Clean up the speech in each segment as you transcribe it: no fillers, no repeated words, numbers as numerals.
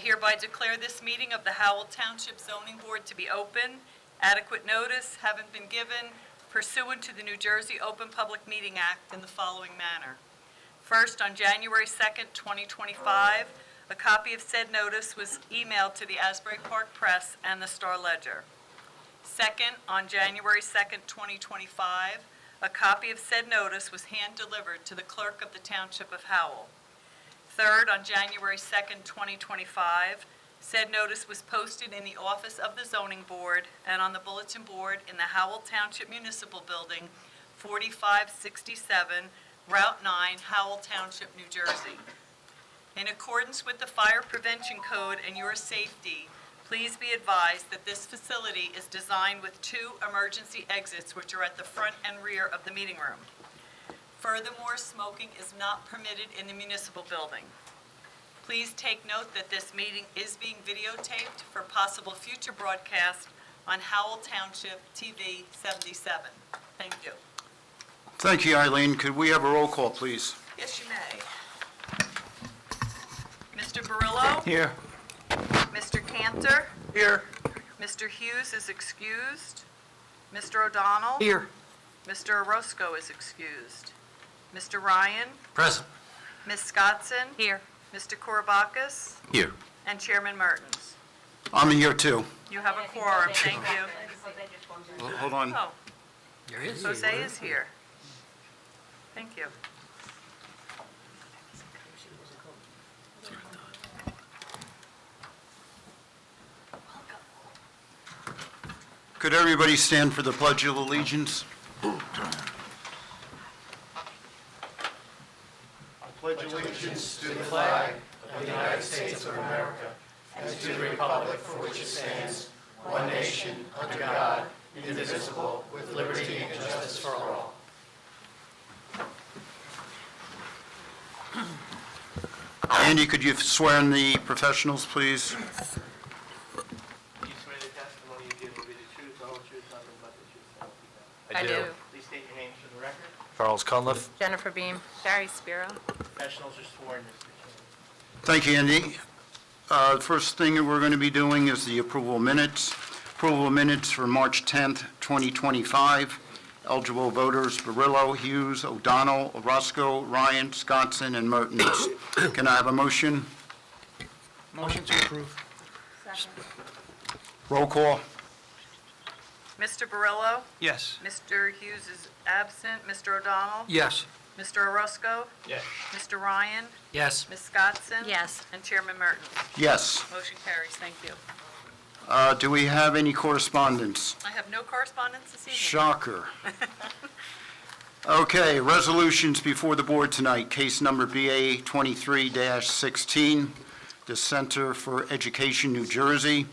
hereby declare this meeting of the Howell Township Zoning Board to be open. Adequate notice having been given pursuant to the New Jersey Open Public Meeting Act in the following manner. First, on January 2nd, 2025, a copy of said notice was emailed to the Asbury Park Press and the Star Ledger. Second, on January 2nd, 2025, a copy of said notice was hand-delivered to the clerk of the Township of Howell. Third, on January 2nd, 2025, said notice was posted in the office of the Zoning Board and on the bulletin board in the Howell Township Municipal Building, 4567, Route 9, Howell Township, New Jersey. In accordance with the Fire Prevention Code and your safety, please be advised that this facility is designed with 2 emergency exits which are at the front and rear of the meeting room. Furthermore, smoking is not permitted in the municipal building. Please take note that this meeting is being videotaped for possible future broadcast on Howell Township TV 77. Thank you. Thank you, Eileen. Could we have a roll call, please? Yes, you may. Mr. Barillo? Here. Mr. Cantor? Here. Mr. Hughes is excused. Mr. O'Donnell? Here. Mr. Orozco is excused. Mr. Ryan? Present. Ms. Scottson? Here. Mr. Kourabakis? Here. And Chairman Mertens. I'm here, too. You have a quorum. Thank you. Hold on. Oh, There is. Jose is here. Thank you. Could everybody stand for the Pledge of Allegiance? I pledge allegiance to the flag of the United States of America, and to the republic for which it stands, one nation, under God, indivisible, with liberty and justice for all. Andy, could you swear in the professionals, please? You swear the testimony you give will be the truth, the whole truth, nothing but the truth, so help you God. I do. Please state your names for the record. Charles Cunliffe. Jennifer Beam. Barry Spiro. Professionals are sworn, Mr. Chairman. Thank you, Andy. The first thing that we're going to be doing is the approval of minutes. Approval of minutes for March 10th, 2025. Eligible voters: Barillo, Hughes, O'Donnell, Orozco, Ryan, Scottson, and Mertens. Can I have a motion? Motion to approve. Roll call. Mr. Barillo? Yes. Mr. Hughes is absent. Mr. O'Donnell? Yes. Mr. Orozco? Yes. Mr. Ryan? Yes. Ms. Scottson? Yes. And Chairman Mertens. Yes. Motion carries. Thank you. Do we have any correspondence? I have no correspondence this evening. Shocker. Okay, resolutions before the board tonight. Case number BA 23-16, the Center for Education, New Jersey.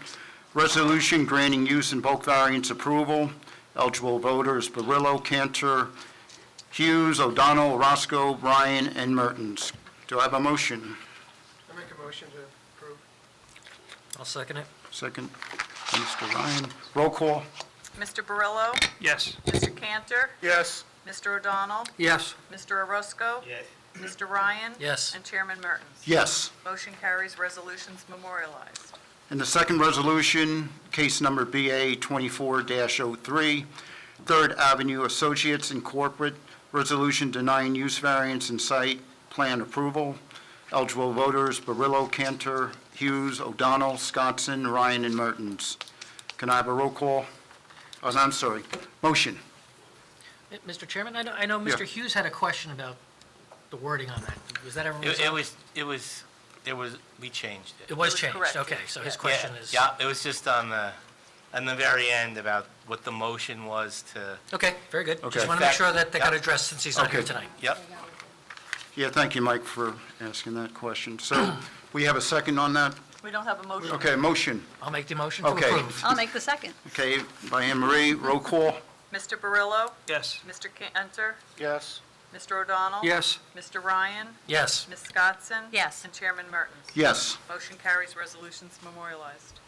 Resolution granting use and bulk variance approval. Eligible voters: Barillo, Cantor, Hughes, O'Donnell, Orozco, Ryan, and Mertens. Do I have a motion? I make a motion to approve. I'll second it. Second, Mr. Ryan. Roll call. Mr. Barillo? Yes. Mr. Cantor? Yes. Mr. O'Donnell? Yes. Mr. Orozco? Yes. Mr. Ryan? Yes. And Chairman Mertens. Yes. Motion carries. Resolutions memorialized. And the second resolution, case number BA 24-03, Third Avenue Associates Incorporated, resolution denying use variance and site plan approval. Eligible voters: Barillo, Cantor, Hughes, O'Donnell, Scottson, Ryan, and Mertens. Can I have a roll call? Oh, I'm sorry. Motion. Mr. Chairman, I know Mr. Yeah. Hughes had a question about the wording on that. Was that ever It resolved? was, we changed it. It was was changed, corrected. okay, so his Yeah. question is... Yeah, it was just on the very end about what the motion was to, Okay, very good. Okay. Just want to make sure that got Yep. addressed since he's not here Okay. tonight. yep. Yeah, thank you, Mike, for asking that question. So we have a second on that? We don't have a motion. Okay, motion. I'll make the motion to Okay. approve. I'll make the second. Okay, by Anne Marie. Roll call. Mr. Barillo? Yes. Mr. Cantor? Yes. Mr. O'Donnell? Yes. Mr. Ryan? Yes. Ms. Scottson? Yes. And Chairman Mertens. Yes. Motion carries. Resolutions memorialized.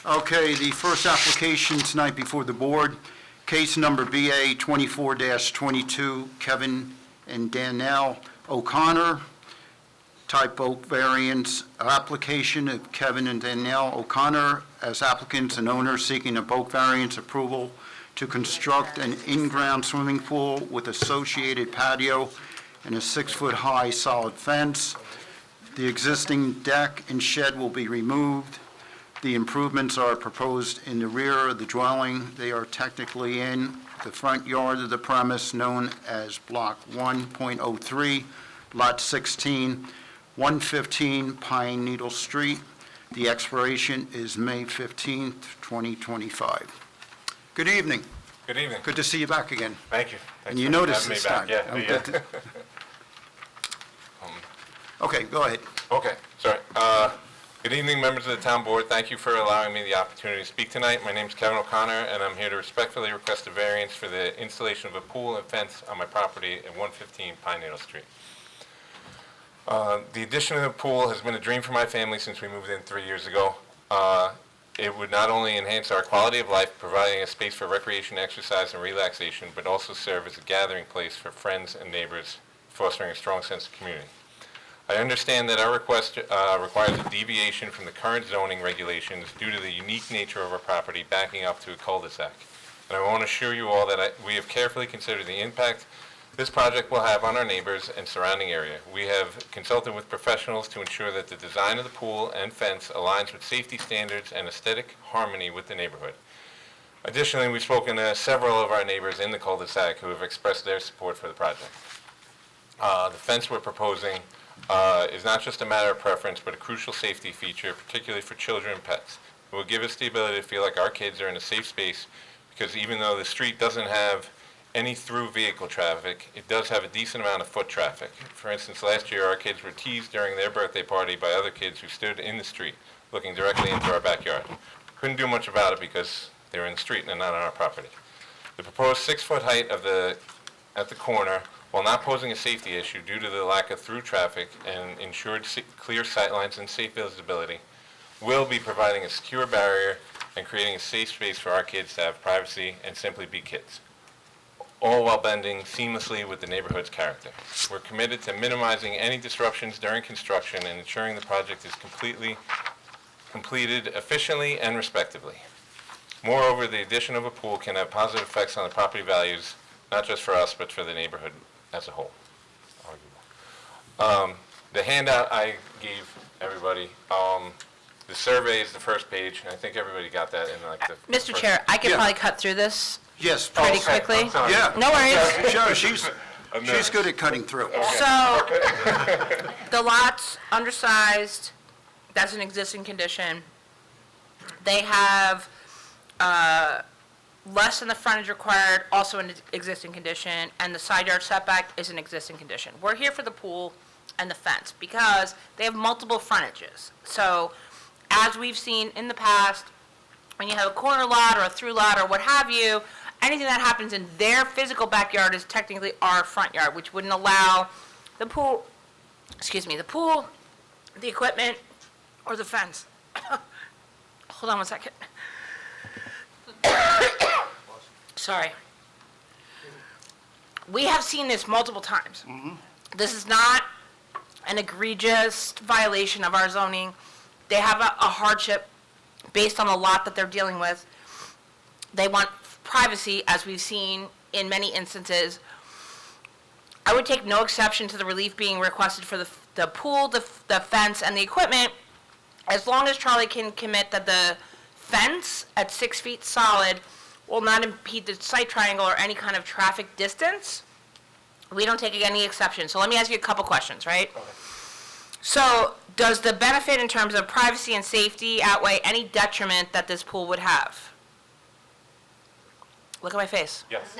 Okay, the first application tonight before the board, case number BA 24-22, Kevin and Danielle O'Connor, type boat variance application of Kevin and Danielle O'Connor as applicants and owners seeking a boat variance approval to construct an in-ground swimming pool with associated patio and a 6-foot-high solid fence. The existing deck and shed will be removed. The improvements are proposed in the rear of the dwelling. They are technically in the front yard of the premise known as Block 1.03, Lot 16, 115 Pine Needle Street. The expiration is May 15th, 2025. Good evening. Good evening. Good to see you back again. Thank you. And Thanks you for noticed having me this back. time. Yeah, I'm yeah. good to- Okay, go ahead. Okay, sorry. Good evening, members of the town board. Thank you for allowing me the opportunity to speak tonight. My name is Kevin O'Connor, and I'm here to respectfully request a variance for the installation of a pool and fence on my property at 115 Pine Needle Street. The addition of the pool has been a dream for my family since we moved in 3 years ago. It would not only enhance our quality of life, providing a space for recreation, exercise, and relaxation, but also serve as a gathering place for friends and neighbors, fostering a strong sense of community. I understand that our request requires a deviation from the current zoning regulations due to the unique nature of our property backing up to a cul-de-sac. And I want to assure you all that we have carefully considered the impact this project will have on our neighbors and surrounding area. We have consulted with professionals to ensure that the design of the pool and fence aligns with safety standards and aesthetic harmony with the neighborhood. Additionally, we've spoken to several of our neighbors in the cul-de-sac who have expressed their support for the project. The fence we're proposing is not just a matter of preference, but a crucial safety feature, particularly for children and pets. It will give us the ability to feel like our kids are in a safe space, because even though the street doesn't have any through vehicle traffic, it does have a decent amount of foot traffic. For instance, last year our kids were teased during their birthday party by other kids who stood in the street looking directly into our backyard. Couldn't do much about it because they were in the street and not on our property. The proposed 6-foot height at the corner, while not posing a safety issue due to the lack of through traffic and ensured clear sightlines and safe visibility, will be providing a secure barrier and creating a safe space for our kids to have privacy and simply be kids, all while blending seamlessly with the neighborhood's character. We're committed to minimizing any disruptions during construction and ensuring the project is completed efficiently and respectively. Moreover, the addition of a pool can have positive effects on the property values, not just for us, but for the neighborhood as a whole. The handout I gave everybody, the survey is the first page, and I think everybody got that in like the Mr. first- Chair, I could Yeah. probably cut through this Yes, pretty Okay, quickly. I'm sorry. yeah. No worries. Sure, she's nervous. good at cutting through. So, the lot's undersized, that's an existing condition. They have less than the frontage required, also an existing condition, and the side yard setback is an existing condition. We're here for the pool and the fence, because they have multiple frontages. So, as we've seen in the past, when you have a corner lot or a through lot or what have you, anything that happens in their physical backyard is technically our front yard, which wouldn't allow the pool, the equipment, or the fence. Hold on one second. Sorry. We have seen this multiple times. This is not an egregious violation of our zoning. They have a hardship based on the lot that they're dealing with. They want privacy, as we've seen in many instances. I would take no exception to the relief being requested for the pool, the fence, and the equipment, as long as Charlie can commit that the fence at 6 feet solid will not impede the site triangle or any kind of traffic distance. We don't take any exception. So let me ask you a couple questions, right? So does the benefit in terms of privacy and safety outweigh any detriment that this pool would have? Look at my face. Yes.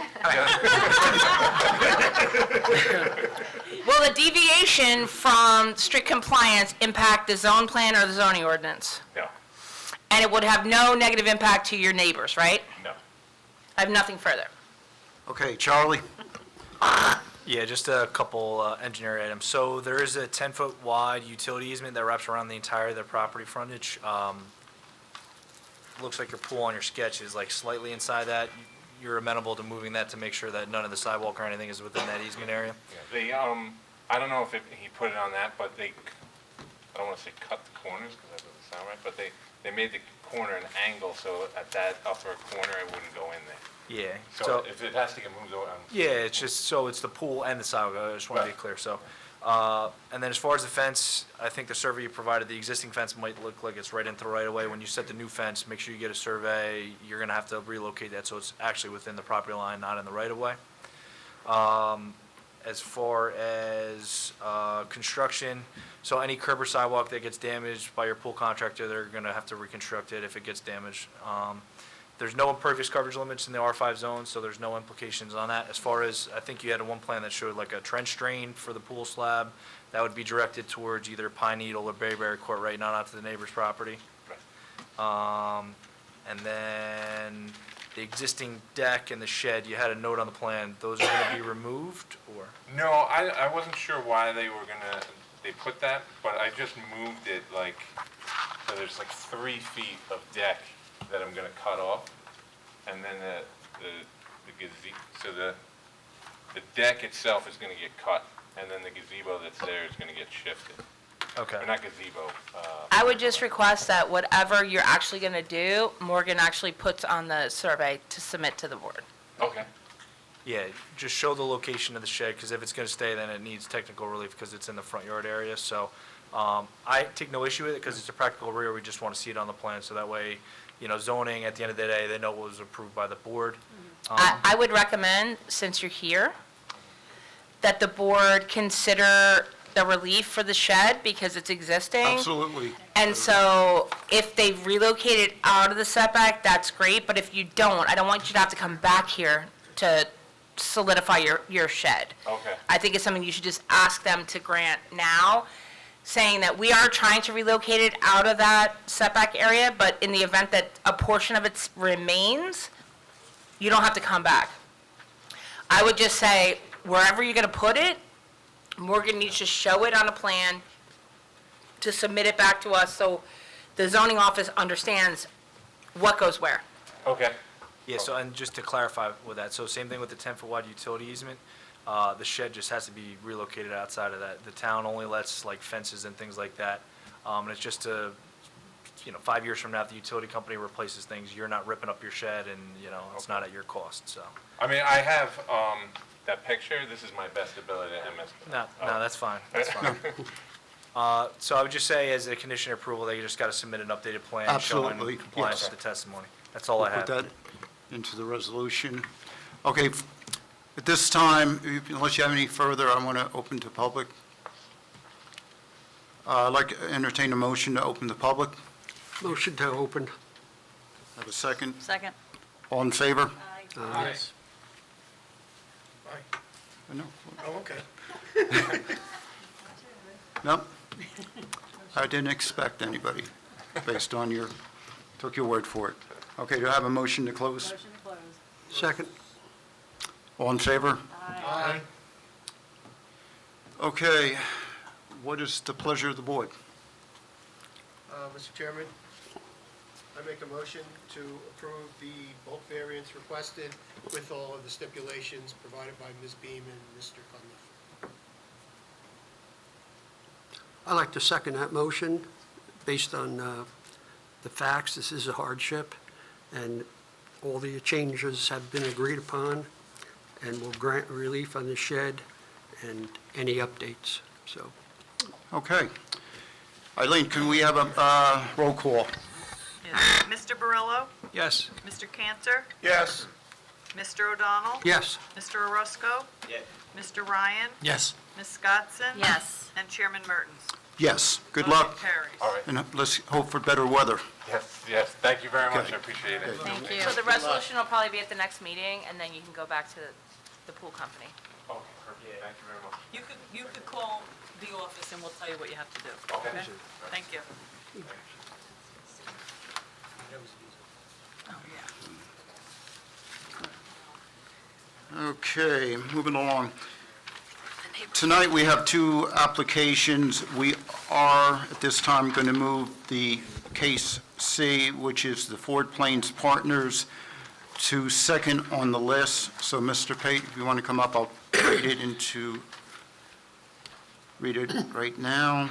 Will the deviation from strict compliance impact the zone plan or the zoning ordinance? No, And it would have no negative impact to your neighbors, right? no. I have nothing further. Okay, Charlie? Yeah, just a couple engineer items. So there is a 10-foot wide utility easement that wraps around the entire of their property frontage. Looks like your pool on your sketch is like slightly inside that. You're amenable to moving that to make sure that none of the sidewalk or anything is within that easement area? They, I don't know if he put it on that, but I don't want to say cut the corners, because that doesn't sound right, but they made the corner an angle, so at that upper corner, it wouldn't go in there. Yeah, So if it has to get moved over, yeah, it's just, so it's the pool and the sidewalk, I just want to be Right. clear, so. And then as far as the fence, I think the survey you provided, the existing fence might look like it's right into the right of way. When you set the new fence, make sure you get a survey, you're gonna have to relocate that, so it's actually within the property line, not in the right of way. As far as, construction, so any curb or sidewalk that gets damaged by your pool contractor, they're gonna have to reconstruct it if it gets damaged. There's no impervious coverage limits in the R5 zone, so there's no implications on that. As far as, I think you had one plan that showed like a trench drain for the pool slab, that would be directed towards either Pine Needle or Bayberry Court, right, not onto the neighbor's property. And then the existing deck and the shed, you had a note on the plan, those are gonna be removed, or? No, I wasn't sure why they put that, but I just moved it like, so there's like 3 feet of deck that I'm gonna cut off, and then the gazebo, so the deck itself is gonna get cut, and then the gazebo that's there is gonna get shifted. Okay. Or not gazebo, I would just request that whatever you're actually going to do, Morgan actually puts on the survey to submit to the board. okay. Yeah, just show the location of the shed, because if it's gonna stay, then it needs technical relief, because it's in the front yard area, so, I take no issue with it, because it's a practical rear, we just wanna see it on the plan, so that way, you know, zoning, at the end of the day, they know what was approved by the board. I would recommend, since you're here, that the board consider the relief for the shed because it's existing. Absolutely. And so if they relocate it out of the setback, that's great, but if you don't, I don't want you to have to come back here to solidify your shed. Okay. I think it's something you should just ask them to grant now, saying that we are trying to relocate it out of that setback area, but in the event that a portion of it remains, you don't have to come back. I would just say, wherever you're gonna put it, Morgan needs to show it on a plan to submit it back to us, so the zoning office understands what goes where. Okay. Yeah, so, and just to clarify with that, so same thing with the 10-foot wide utility easement, the shed just has to be relocated outside of that. The town only lets like fences and things like that, and it's just to, 5 years from now, if the utility company replaces things, you're not ripping up your shed and, it's not at your cost, so. I mean, I have, that picture, this is my best ability to MS. No, that's fine, that's fine. So I would just say, as a condition of approval, they just gotta submit an updated plan showing Absolutely, compliance yes. with the testimony. That's all I have. Put that into the resolution. Okay, at this time, unless you have any further, I want to open to public. I'd like to entertain a motion to open the public. Motion to open. Have a second? Second. All in favor? Aye. No? Oh, okay. Nope. I didn't expect anybody, based on took your word for it. Okay, do I have a motion to close? Motion to close. Second. All in favor? Aye. Okay, what is the pleasure of the board? Mr. Chairman, I make a motion to approve the bulk variance requested with all of the stipulations provided by Ms. Beam and Mr. Cunliffe. I'd like to second that motion. Based on the facts, this is a hardship, and all the changes have been agreed upon, and will grant relief on the shed and any updates, so. Okay. Eileen, can we have a roll call? Yes. Mr. Barillo? Yes. Mr. Cantor? Yes. Mr. O'Donnell? Yes. Mr. Orozco? Yes. Mr. Ryan? Yes. Ms. Scottson? Yes. And Chairman Mertens. Yes, good Motion luck, carries. All right. and let's hope for better weather. Yes, thank you very much, Okay. I appreciate it. Thank you. So the resolution will probably be at the next meeting, and then you can go back to the pool company. Okay, perfect, thank you very much. You could call the office and we'll tell you what you have to do. Okay. Thank you. Oh, yeah. Okay, moving along. Tonight, we have two applications. We are, at this time, going to move the case C, which is the Ford Plains Partners, to second on the list. So, Mr. Pate, if you want to come up, I'll read it right now.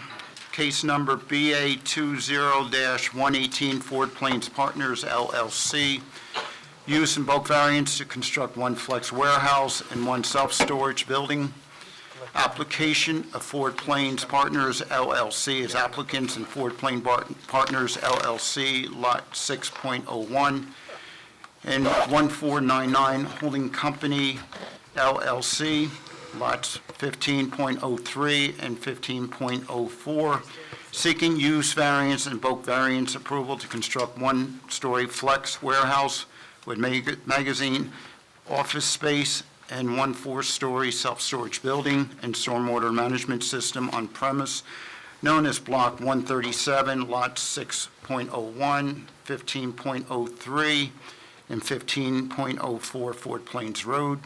Case number BA 20-118 Ford Plains Partners LLC. Use and bulk variance to construct one flex warehouse and one self-storage building. Application of Ford Plains Partners LLC as applicants and Ford Plains Partners LLC, Lot 6.01, and 1499 Holding Company LLC, lots 15.03 and 15.04, seeking use variance and bulk variance approval to construct one-story flex warehouse with magazine office space and one four-story self-storage building and stormwater management system on premise known as Block 137, Lot 6.01, 15.03, and 15.04 Fort Plains Road.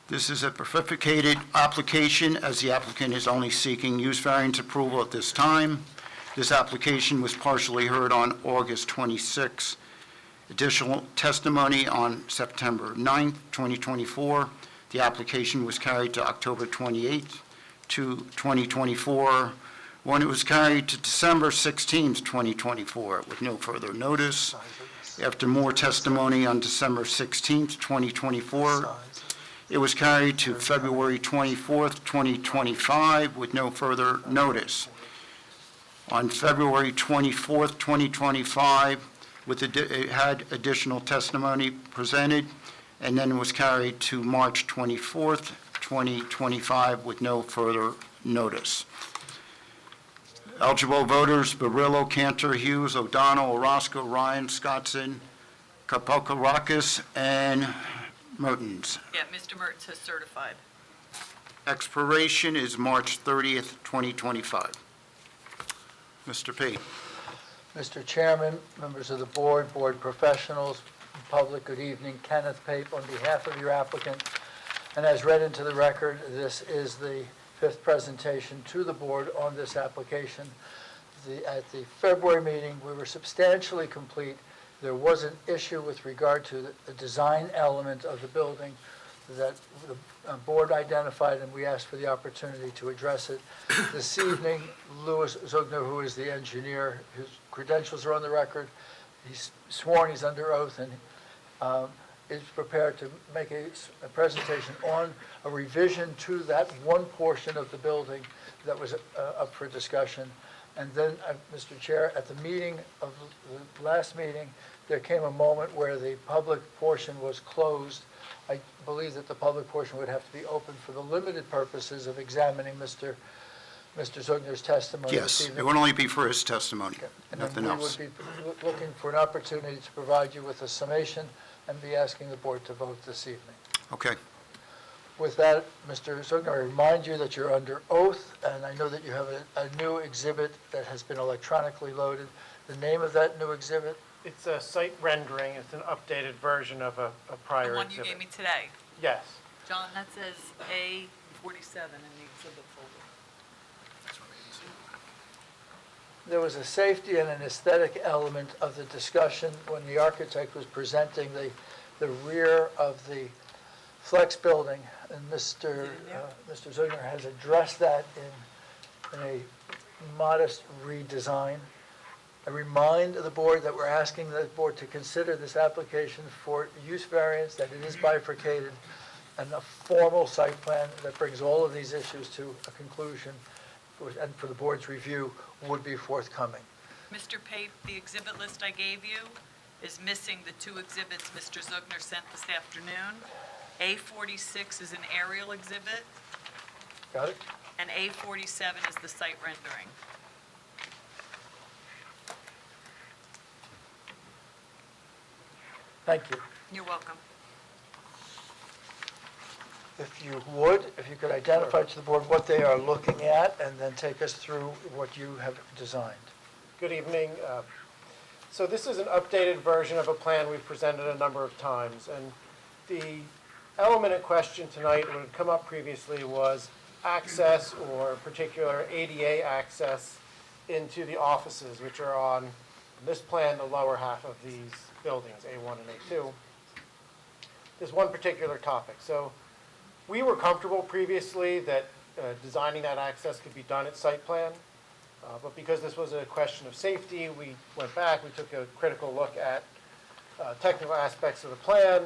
This is a bifurcated application as the applicant is only seeking use variance approval at this time. This application was partially heard on August 26. Additional testimony on September 9th, 2024. The application was carried to October 28th, 2024, when it was carried to December 16th, 2024, with no further notice. After more testimony on December 16th, 2024, it was carried to February 24th, 2025, with no further notice. On February 24th, 2025, it had additional testimony presented, and then was carried to March 24th, 2025, with no further notice. Eligible voters: Barillo, Cantor, Hughes, O'Donnell, Orozco, Ryan, Scottson, Kapokarakis, and Mertens. Yeah, Mr. Mertens has certified. Expiration is March 30th, 2025. Mr. P. Mr. Chairman, members of the board, board professionals, public, good evening. Kenneth Pape on behalf of your applicant. And as read into the record, this is the fifth presentation to the board on this application. At the February meeting, we were substantially complete. There was an issue with regard to the design element of the building that the board identified, and we asked for the opportunity to address it. This evening, Louis Zugner, who is the engineer, whose credentials are on the record, he's sworn, he's under oath, and is prepared to make a presentation on a revision to that one portion of the building that was up for discussion. And then, Mr. Chair, at the meeting of the last meeting, there came a moment where the public portion was closed. I believe that the public portion would have to be open for the limited purposes of examining Mr. Zugner's testimony this Yes, evening. it would only be for his testimony, And nothing then we else. would be looking for an opportunity to provide you with a summation and be asking the board to vote this evening. Okay. With that, Mr. Zugner, I remind you that you're under oath, and I know that you have a new exhibit that has been electronically loaded. The name of that new exhibit? It's a site rendering. It's an updated version of a prior The one you exhibit. gave me today. Yes. John, that says A47 in the exhibit folder. There was a safety and an aesthetic element of the discussion when the architect was presenting the rear of the flex building, and Mr. Zugner has addressed that in a modest redesign. I remind the board that we're asking the board to consider this application for use variance, that it is bifurcated, and a formal site plan that brings all of these issues to a conclusion and for the board's review would be forthcoming. Mr. Pape, the exhibit list I gave you is missing the two exhibits Mr. Zugner sent this afternoon. A46 is an aerial exhibit, Got it? and A47 is the site rendering. Thank you. You're welcome. If you would, if you could identify to the board what they are looking at and then take us through what you have designed. Good evening. So this is an updated version of a plan we've presented a number of times. And the element in question tonight, what had come up previously, was access, or particular ADA access, into the offices, which are on this plan, the lower half of these buildings, A1 and A2. There's one particular topic. So we were comfortable previously that designing that access could be done at site plan. But because this was a question of safety, we went back, we took a critical look at technical aspects of the plan.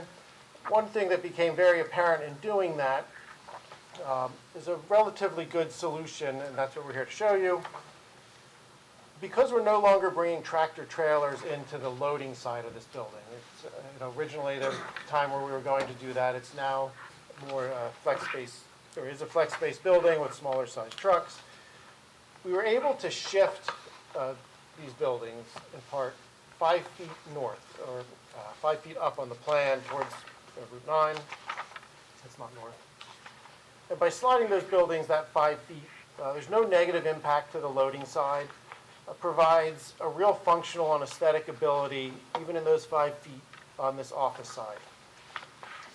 One thing that became very apparent in doing that is a relatively good solution, and that's what we're here to show you. Because we're no longer bringing tractor trailers into the loading side of this building, it's, originally there was a time where we were going to do that. It's now more flex space. There is a flex space building with smaller sized trucks. We were able to shift these buildings in part 5 feet north, or 5 feet up on the plan towards Route 9. It's not north. And by sliding those buildings that 5 feet, there's no negative impact to the loading side. Provides a real functional and aesthetic ability, even in those 5 feet on this office side.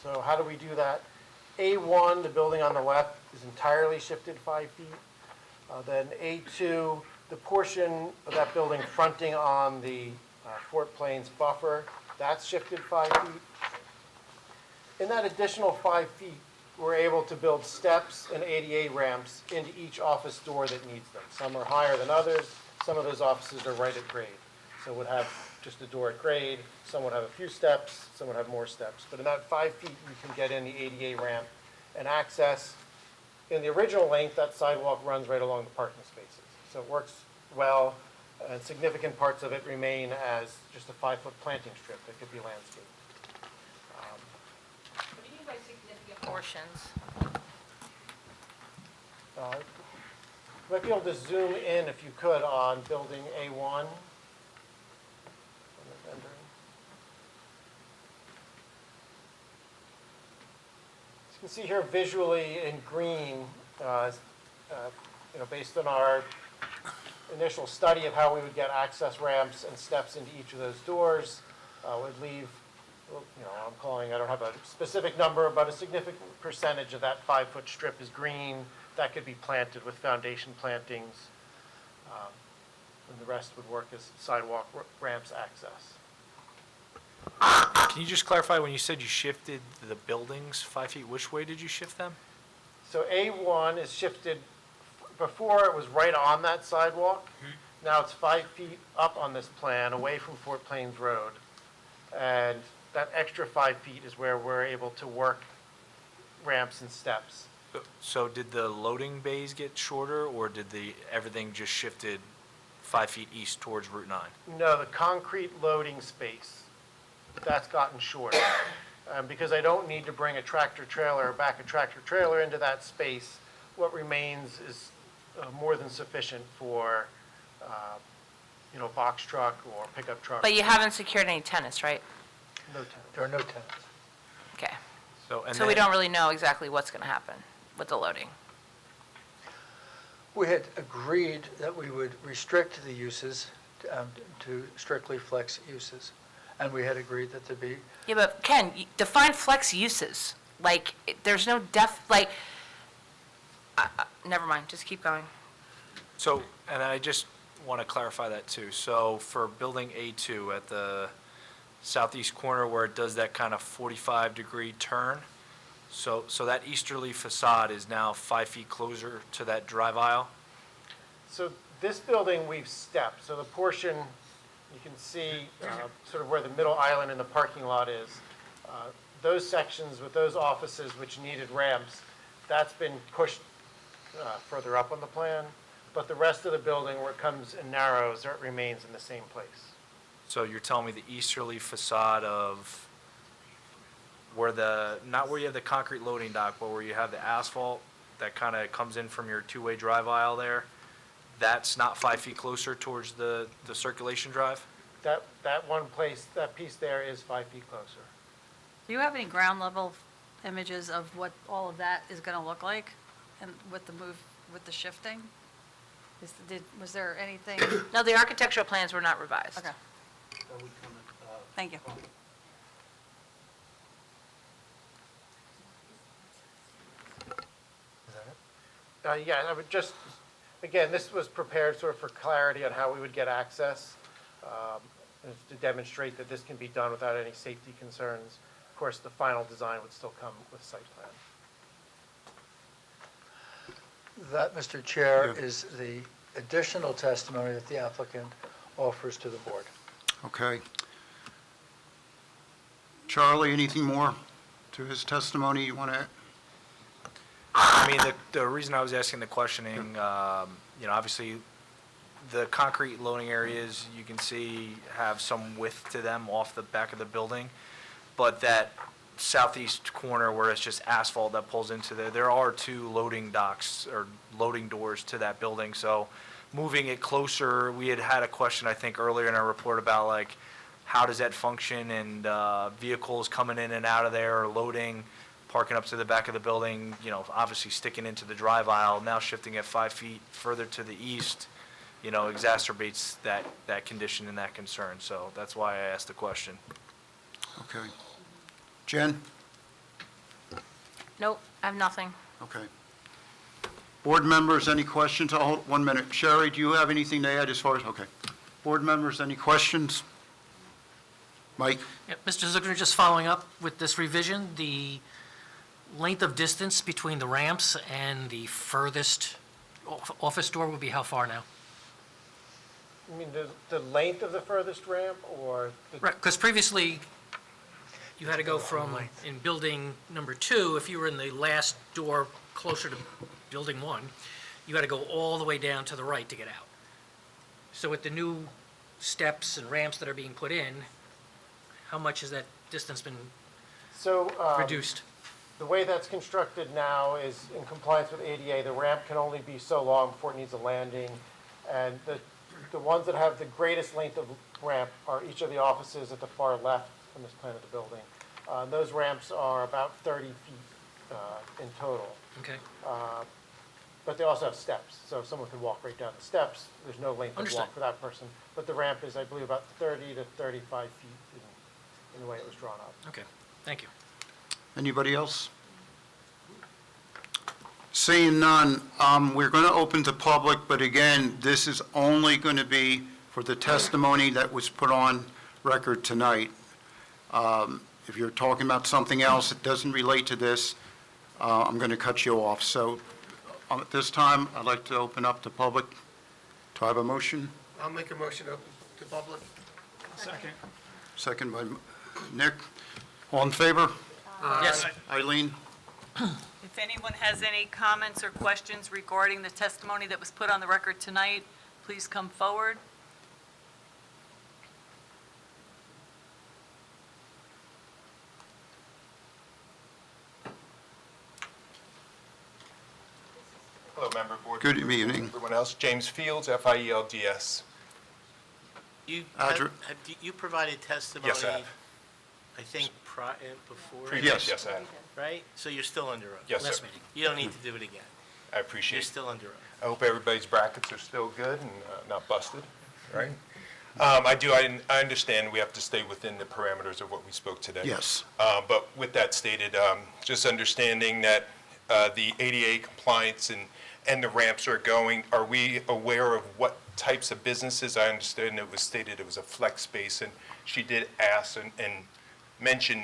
So how do we do that? A1, the building on the left, is entirely shifted 5 feet. Then A2, the portion of that building fronting on the Fort Plains buffer, that's shifted 5 feet. In that additional 5 feet, we're able to build steps and ADA ramps into each office door that needs them. Some are higher than others. Some of those offices are right at grade. So would have just a door at grade, some would have a few steps, some would have more steps. But in that 5 feet, you can get in the ADA ramp and access. In the original length, that sidewalk runs right along the parking spaces. So it works well, and significant parts of it remain as just a 5-foot planting strip that could be landscaped. What do you mean by significant portions? You might be able to zoom in, if you could, on building A1. As you can see here visually in green, based on our initial study of how we would get access ramps and steps into each of those doors, would leave, I'm calling, I don't have a specific number, but a significant percentage of that 5-foot strip is green. That could be planted with foundation plantings, and the rest would work as sidewalk ramps access. Can you just clarify, when you said you shifted the buildings 5 feet, which way did you shift them? So A1 is shifted, before it was right on that sidewalk. Now it's 5 feet up on this plan, away from Fort Plains Road. And that extra 5 feet is where we're able to work ramps and steps. So did the loading bays get shorter, or did everything just shifted 5 feet east towards Route 9? No, the concrete loading space, that's gotten shorter. Because I don't need to bring a tractor trailer or back a tractor trailer into that space, what remains is more than sufficient for, box truck or pickup truck. But you haven't secured any tenants, right? No tenants. There are no tenants. Okay. So We don't really know exactly what's going to happen with the loading. We had agreed that we would restrict the uses to strictly flex uses, and we had agreed that there'd be, Yeah, but Ken, define flex uses. Like, there's no never mind, just keep going. So, and I just want to clarify that too. So for building A2 at the southeast corner where it does that kind of 45-degree turn, so that easterly facade is now 5 feet closer to that drive aisle? So this building we've stepped, so the portion, you can see sort of where the middle island in the parking lot is. Those sections with those offices which needed ramps, that's been pushed further up on the plan. But the rest of the building where it comes and narrows, it remains in the same place. So you're telling me the easterly facade of not where you have the concrete loading dock, but where you have the asphalt that kind of comes in from your two-way drive aisle there, that's not 5 feet closer towards the circulation drive? That one place, that piece there is 5 feet closer. Do you have any ground level images of what all of that is going to look like and with the shifting? Was there anything? No, the architectural plans were not revised. Okay, thank you. Yeah, I would just, again, this was prepared sort of for clarity on how we would get access, to demonstrate that this can be done without any safety concerns. Of course, the final design would still come with site plan. that, Mr. Chair, is the additional testimony that the applicant offers to the board. Okay. Charlie, anything more to his testimony you want to add? I mean, the reason I was asking the questioning, obviously, the concrete loading areas, you can see, have some width to them off the back of the building, but that southeast corner where it's just asphalt that pulls into there are 2 loading docks or loading doors to that building, so moving it closer, we had a question, I think, earlier in our report about, like, how does that function, and vehicles coming in and out of there, or loading, parking up to the back of the building, obviously sticking into the drive aisle, now shifting it 5 feet further to the east, exacerbates that condition and that concern. So that's why I asked the question. Okay. Jen? Nope, I have nothing. Okay. Board members, any questions? Oh, 1 minute. Sherry, do you have anything to add as far as, okay. Board members, any questions? Mike? Yeah, Mr. Zucker, just following up with this revision, the length of distance between the ramps and the furthest office door would be how far now? You mean the length of the furthest ramp, or? Right, because previously, you had to go from, in building number 2, if you were in the last door closer to building 1, you had to go all the way down to the right to get out. So with the new steps and ramps that are being put in, how much has that distance been So, reduced? the way that's constructed now is in compliance with ADA. The ramp can only be so long before it needs a landing. And the ones that have the greatest length of ramp are each of the offices at the far left from this plan of the building. Those ramps are about 30 feet in total. Okay, But they also have steps, so someone can walk right down the steps. There's no length of Understood. walk for that person. But the ramp is, I believe, about 30 to 35 feet in the way it was drawn up. okay, thank you. Anybody else? Seeing none, we're going to open to public, but again, this is only going to be for the testimony that was put on record tonight. If you're talking about something else that doesn't relate to this, I'm going to cut you off. So at this time, I'd like to open up to public. Do I have a motion? I'll make a motion open to public. Second by Nick. All in favor? Yes, Eileen? If anyone has any comments or questions regarding the testimony that was put on the record tonight, please come forward. Hello, Member Board. Good evening. Everyone else, James Fields, FIELDS. You provided testimony? Yes, I have. I think before? Yes. Yes, I have. Right? So you're still under oath? Yes, last sir. meeting. You don't need to do it again? I appreciate You're it. still under oath? I hope everybody's brackets are still good and not busted, right? I understand we have to stay within the parameters of what we spoke today. Yes. But with that stated, just understanding that the ADA compliance and the ramps are going, are we aware of what types of businesses? I understand it was stated it was a flex space, and she did ask and mention,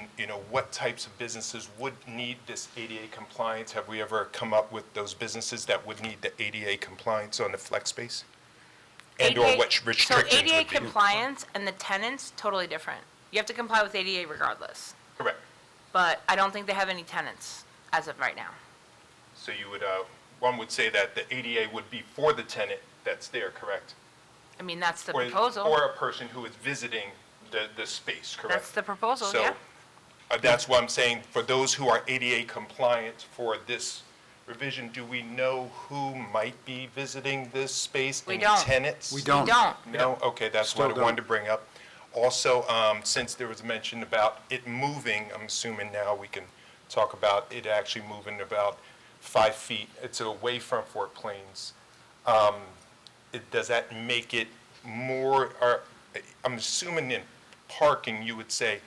what types of businesses would need this ADA compliance? Have we ever come up with those businesses that would need the ADA compliance on the flex space? And/or what restrictions So would be? ADA compliance and the tenants, totally different. You have to comply with ADA regardless, Correct. but I don't think they have any tenants as of right now. So you would, one would say that the ADA would be for the tenant that's there, correct? I mean, that's the Or- proposal. Or a person who is visiting the space, correct? That's the proposal, So, yeah. That's what I'm saying, for those who are ADA compliant for this revision, do we know who might be visiting this space? We Any don't. tenants? We don't. We don't. No? Okay, that's Still what I wanted don't. to bring up. Also, since there was a mention about it moving, I'm assuming now we can talk about it actually moving about 5 feet. It's away from Fort Plains. Does that make it more, or, I'm assuming in parking, you would say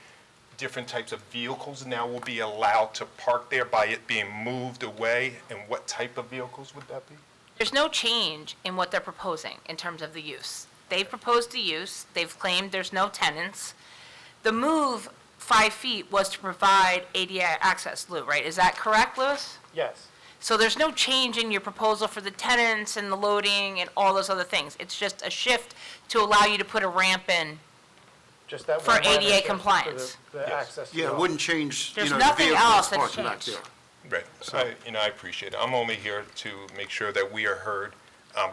different types of vehicles now will be allowed to park there by it being moved away? And what type of vehicles would that be? There's no change in what they're proposing in terms of the use. They've proposed the use, they've claimed there's no tenants. The move 5 feet was to provide ADA access, Lou, right? Is that correct, Louis? Yes. So there's no change in your proposal for the tenants and the loading and all those other things. It's just a shift to allow you to put a ramp in. Just that For one minor ADA shift compliance. for the access to Yeah, the it wouldn't change, There's the nothing vehicles else that's parking back changed. there. Right. I appreciate it. I'm only here to make sure that we are heard.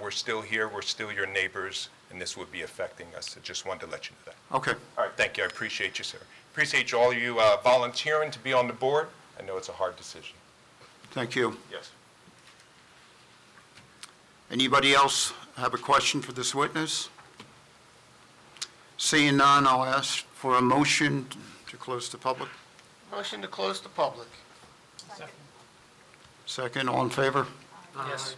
We're still here, we're still your neighbors, and this would be affecting us. I just wanted to let you know that. Okay. All right, thank you, I appreciate you, sir. Appreciate all of you volunteering to be on the board. I know it's a hard decision. Thank you. Yes. Anybody else have a question for this witness? Seeing none, I'll ask for a motion to close the public. Motion to close the public. Second, all in favor? Yes.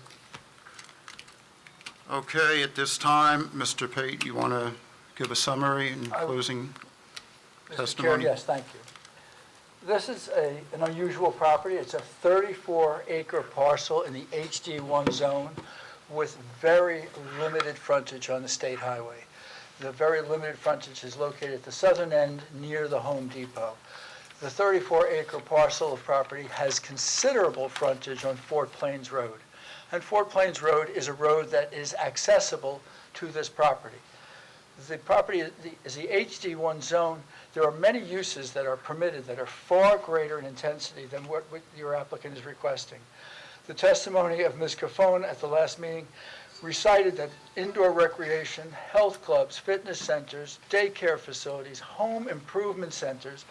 Okay, at this time, Mr. Pate, you want to give a summary and closing Mr. Chair, testimony? yes, thank you. This is an unusual property. It's a 34-acre parcel in the HD1 zone with very limited frontage on the state highway. The very limited frontage is located at the southern end near the Home Depot. The 34-acre parcel of property has considerable frontage on Fort Plains Road. And Fort Plains Road is a road that is accessible to this property. The property is the HD1 zone. There are many uses that are permitted that are far greater in intensity than what your applicant is requesting. The testimony of Ms. Cafone at the last meeting recited that indoor recreation, health clubs, fitness centers, daycare facilities, home improvement centers,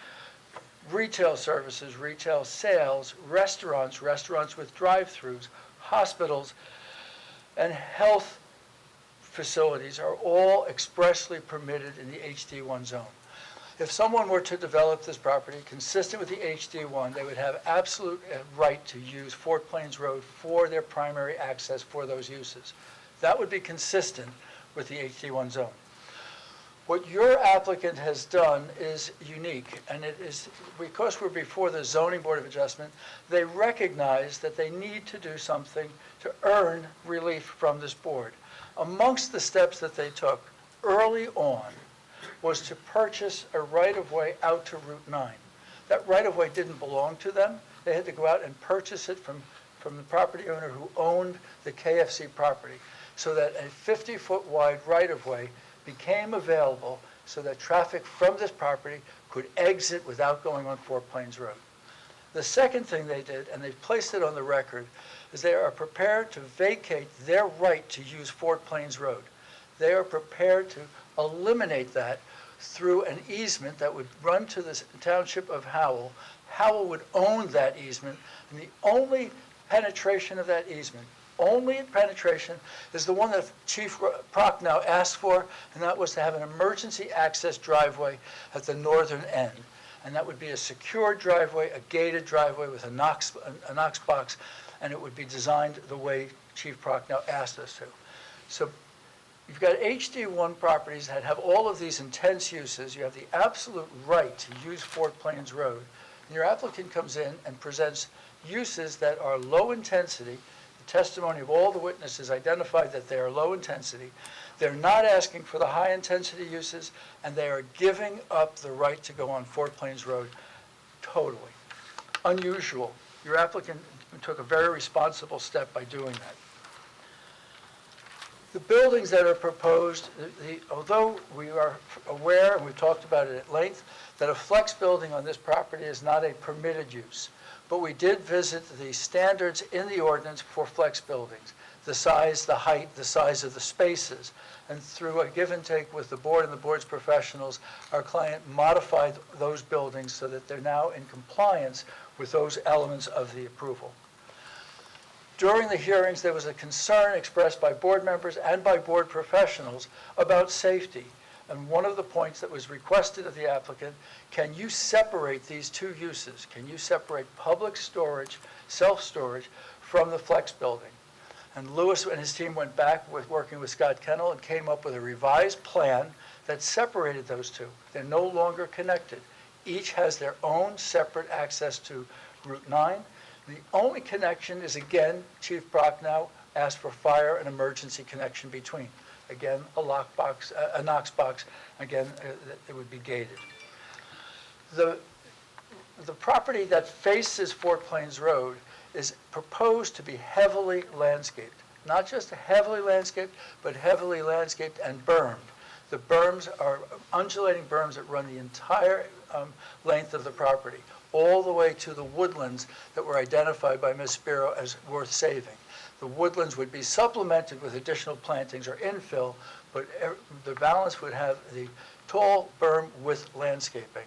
retail services, retail sales, restaurants with drive-throughs, hospitals, and health facilities are all expressly permitted in the HD1 zone. If someone were to develop this property consistent with the HD1, they would have absolute right to use Fort Plains Road for their primary access for those uses. That would be consistent with the HD1 zone. What your applicant has done is unique, and it is because we're before the Zoning Board of Adjustment, they recognize that they need to do something to earn relief from this board. Amongst the steps that they took early on was to purchase a right-of-way out to Route 9. That right-of-way didn't belong to them. They had to go out and purchase it from the property owner who owned the KFC property, so that a 50-foot wide right-of-way became available so that traffic from this property could exit without going on Fort Plains Road. The second thing they did, and they've placed it on the record, is they are prepared to vacate their right to use Fort Plains Road. They are prepared to eliminate that through an easement that would run to the township of Howell. Howell would own that easement, and the only penetration of that easement, only penetration, is the one that Chief Prochnow asked for, and that was to have an emergency access driveway at the northern end. And that would be a secure driveway, a gated driveway with a Knox box, and it would be designed the way Chief Prochnow asked us to. So you've got HD1 properties that have all of these intense uses. You have the absolute right to use Fort Plains Road. And your applicant comes in and presents uses that are low intensity. The testimony of all the witnesses identified that they are low intensity. They're not asking for the high intensity uses, and they are giving up the right to go on Fort Plains Road totally. Unusual. Your applicant took a very responsible step by doing that. The buildings that are proposed, although we are aware, and we've talked about it at length, that a flex building on this property is not a permitted use, but we did visit the standards in the ordinance for flex buildings, the size, the height, the size of the spaces. And through a give and take with the board and the board's professionals, our client modified those buildings so that they're now in compliance with those elements of the approval. During the hearings, there was a concern expressed by board members and by board professionals about safety. And one of the points that was requested of the applicant, can you separate these two uses? Can you separate public storage, self-storage, from the flex building? And Lewis and his team went back with working with Scott Kennel and came up with a revised plan that separated those two. They're no longer connected. Each has their own separate access to Route 9. The only connection is, again, Chief Prochnow asked for fire and emergency connection between. Again, a lockbox, a Knox box. Again, it would be gated. The property that faces Fort Plains Road is proposed to be heavily landscaped. Not just heavily landscaped, but heavily landscaped and bermed. The berms are undulating berms that run the entire length of the property, all the way to the woodlands that were identified by Ms. Spiro as worth saving. The woodlands would be supplemented with additional plantings or infill, but the balance would have the tall berm with landscaping.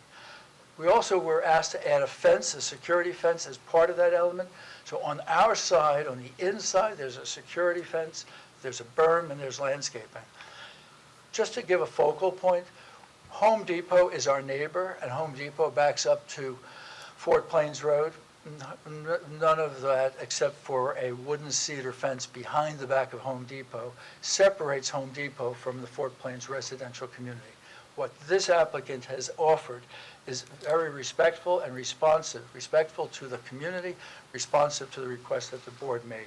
We also were asked to add a fence, a security fence, as part of that element. So on our side, on the inside, there's a security fence, there's a berm, and there's landscaping. Just to give a focal point, Home Depot is our neighbor, and Home Depot backs up to Fort Plains Road. None of that, except for a wooden cedar fence behind the back of Home Depot, separates Home Depot from the Fort Plains residential community. What this applicant has offered is very respectful and responsive, respectful to the community, responsive to the request that the board made.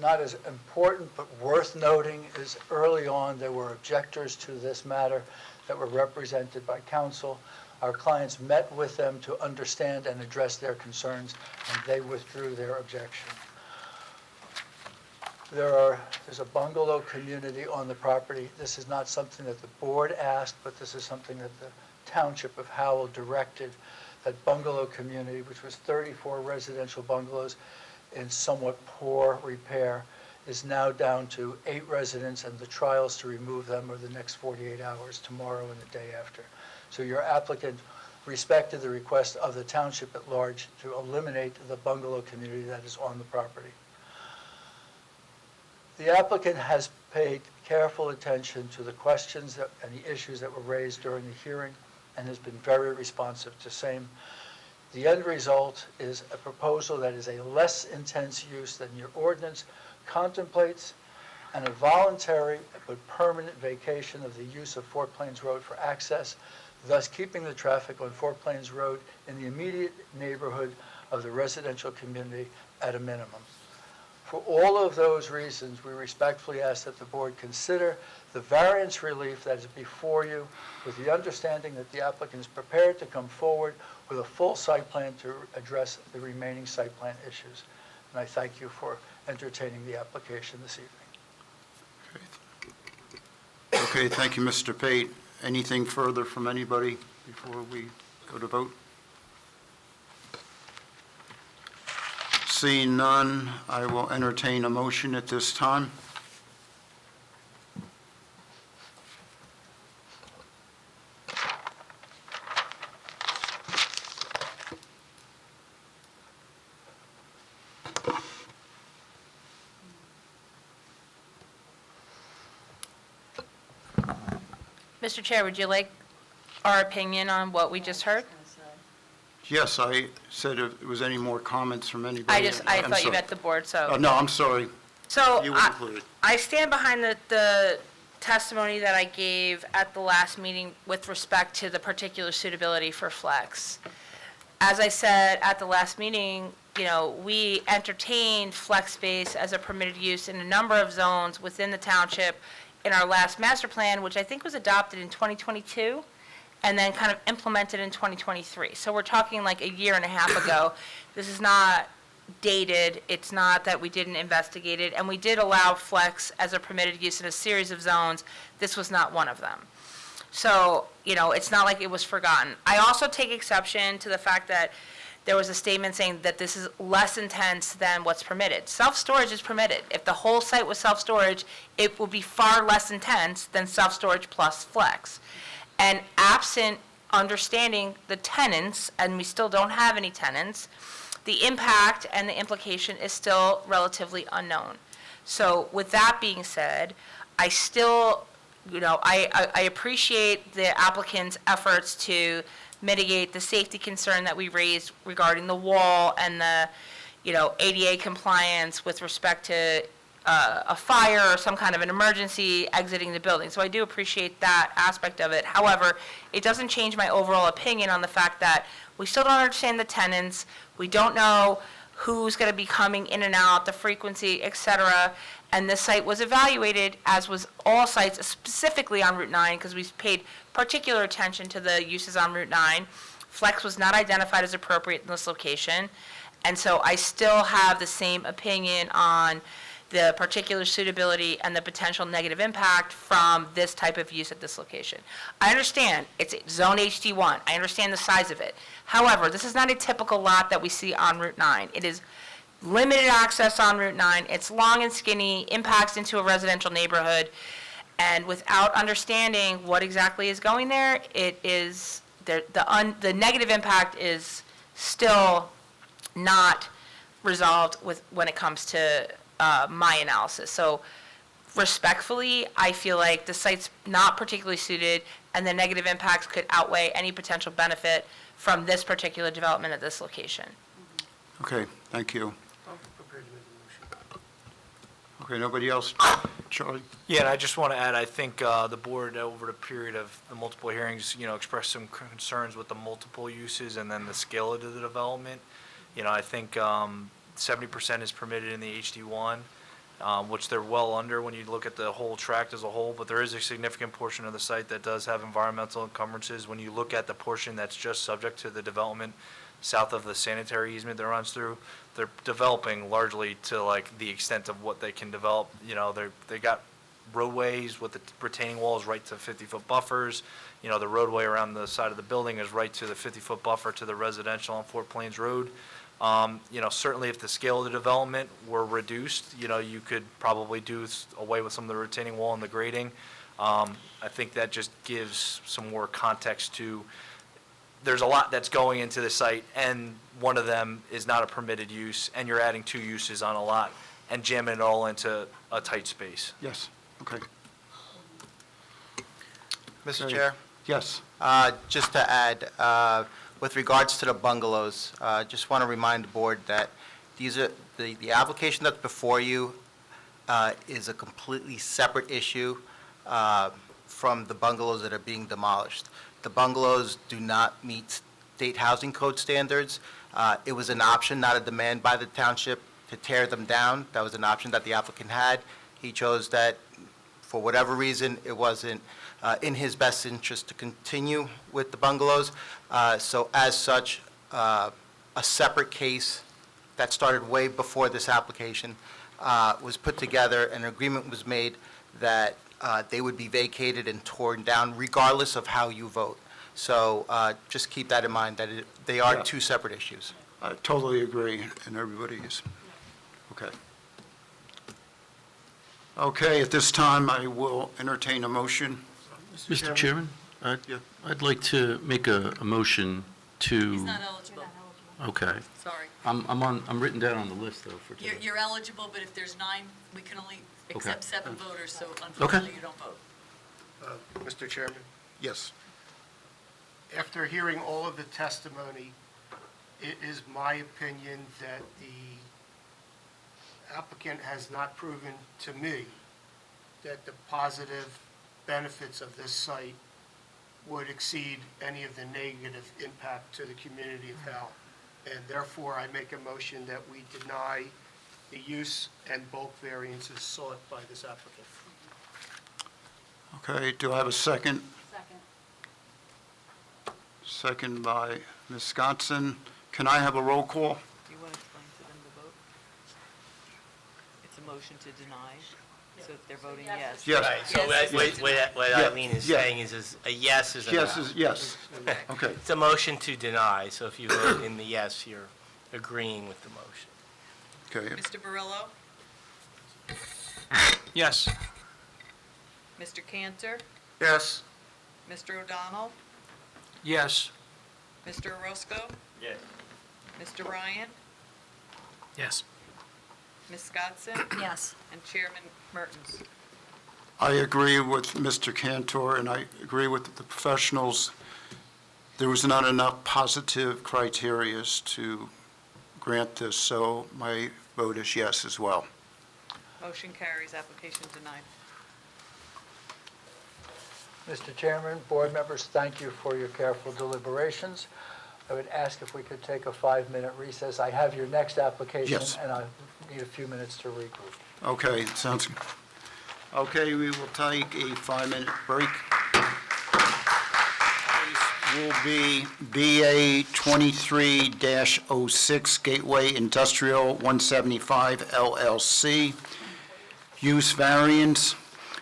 Not as important, but worth noting is early on there were objectors to this matter that were represented by counsel. Our clients met with them to understand and address their concerns, and they withdrew their objection. There's a bungalow community on the property. This is not something that the board asked, but this is something that the Township of Howell directed. That bungalow community, which was 34 residential bungalows in somewhat poor repair, is now down to 8 residents, and the trials to remove them are the next 48 hours, tomorrow and the day after. So your applicant respected the request of the township at large to eliminate the bungalow community that is on the property. The applicant has paid careful attention to the questions and the issues that were raised during the hearing and has been very responsive to same. The end result is a proposal that is a less intense use than your ordinance contemplates, and a voluntary but permanent vacation of the use of Fort Plains Road for access, thus keeping the traffic on Fort Plains Road in the immediate neighborhood of the residential community at a minimum. For all of those reasons, we respectfully ask that the board consider the variance relief that is before you, with the understanding that the applicant is prepared to come forward with a full site plan to address the remaining site plan issues. And I thank you for entertaining the application this evening. Okay, thank you, Mr. Pate. Anything further from anybody before we go to vote? Seeing none, I will entertain a motion at this time. Mr. Chair, would you like our opinion on what we just heard? Yes, I said if there was any more comments from anybody. I I'm thought you sorry. meant the board, so. No, I'm sorry. So You were included. I stand behind the testimony that I gave at the last meeting with respect to the particular suitability for flex. As I said at the last meeting, you know, we entertained flex space as a permitted use in a number of zones within the township in our last master plan, which I think was adopted in 2022, and then kind of implemented in 2023. So we're talking like a year and a half ago. This is not dated. It's not that we didn't investigate it, and we did allow flex as a permitted use in a series of zones. This was not one of them. So, you know, it's not like it was forgotten. I also take exception to the fact that there was a statement saying that this is less intense than what's permitted. Self-storage is permitted. If the whole site was self-storage, it would be far less intense than self-storage plus flex. And absent understanding the tenants, and we still don't have any tenants, the impact and the implication is still relatively unknown. So with that being said, I still, you know, I appreciate the applicant's efforts to mitigate the safety concern that we raised regarding the wall and the, you know, ADA compliance with respect to a fire or some kind of an emergency exiting the building. So I do appreciate that aspect of it. However, it doesn't change my overall opinion on the fact that we still don't understand the tenants. We don't know who's going to be coming in and out, the frequency, et cetera. And this site was evaluated, as was all sites, specifically on Route 9, because we paid particular attention to the uses on Route 9. Flex was not identified as appropriate in this location. And so I still have the same opinion on the particular suitability and the potential negative impact from this type of use at this location. I understand, it's Zone HD1, I understand the size of it. However, this is not a typical lot that we see on Route 9. It is limited access on Route 9, it's long and skinny, impacts into a residential neighborhood, and without understanding what exactly is going there, it is, the negative impact is still not resolved when it comes to my analysis. So respectfully, I feel like the site's not particularly suited, and the negative impacts could outweigh any potential benefit from this particular development at this location. Okay, thank you. I'm prepared to make a motion. Okay, nobody else? Charlie? Yeah, and I just want to add, I think the board, over the period of the multiple hearings, expressed some concerns with the multiple uses and then the scale of the development. I think 70% is permitted in the HD1, which they're well under when you look at the whole tract as a whole, but there is a significant portion of the site that does have environmental encumbrances. When you look at the portion that's just subject to the development south of the sanitary easement that runs through, they're developing largely to like the extent of what they can develop. They got roadways with the retaining walls right to 50-foot buffers. The roadway around the side of the building is right to the 50-foot buffer to the residential on Fort Plains Road. Certainly if the scale of the development were reduced, you could probably do away with some of the retaining wall and the grading. I think that just gives some more context to, there's a lot that's going into the site, and one of them is not a permitted use, and you're adding two uses on a lot and jamming it all into a tight space. Yes, okay. Mr. Okay. Chair, Yes, just to add, with regards to the bungalows, just want to remind the board that these are, the application that's before you is a completely separate issue from the bungalows that are being demolished. The bungalows do not meet state housing code standards. It was an option, not a demand by the township, to tear them down. That was an option that the applicant had. He chose that, for whatever reason, it wasn't in his best interest to continue with the bungalows. So as such, a separate case that started way before this application was put together, and an agreement was made that they would be vacated and torn down regardless of how you vote. So just keep that in mind, that they are Yeah. two separate issues. I totally agree, and everybody is, okay. Okay, at this time, I will entertain a motion. Mr. Chairman, Yeah. I'd like to make a motion to... He's not eligible, Okay. sorry. I'm written down on the list, though, for today. You're eligible, but if there's 9, we can only accept 7 voters, so Okay. unfortunately you don't vote. Mr. Chairman, Yes. after hearing all of the testimony, it is my opinion that the applicant has not proven to me that the positive benefits of this site would exceed any of the negative impact to the community of Howell. And therefore, I make a motion that we deny the use and bulk variances sought by this applicant. Okay, do I have a second? Second. Second by Ms. Scottson. Can I have a roll call? Do you want to explain to them the vote? It's a motion to deny, so if they're voting yes. Yes. Right, so what Yeah, Eileen is yeah. saying is a yes is a no. Yes, yes. Okay, It's a motion to deny, so if you vote in the yes, you're agreeing with the motion. okay. Mr. Barillo? Yes. Mr. Cantor? Yes. Mr. O'Donnell? Yes. Mr. Orozco? Yes. Mr. Ryan? Yes. Ms. Scottson? Yes. And Chairman Mertens. I agree with Mr. Cantor, and I agree with the professionals. There was not enough positive criterias to grant this, so my vote is yes as well. Motion carries, application denied. Mr. Chairman, board members, thank you for your careful deliberations. I would ask if we could take a 5-minute recess. I have your next application. Yes. And I need a few minutes to regroup. Okay, sounds, okay, we will take a 5-minute break. Will be BA 23-06 Gateway Industrial 175 LLC. Use variance,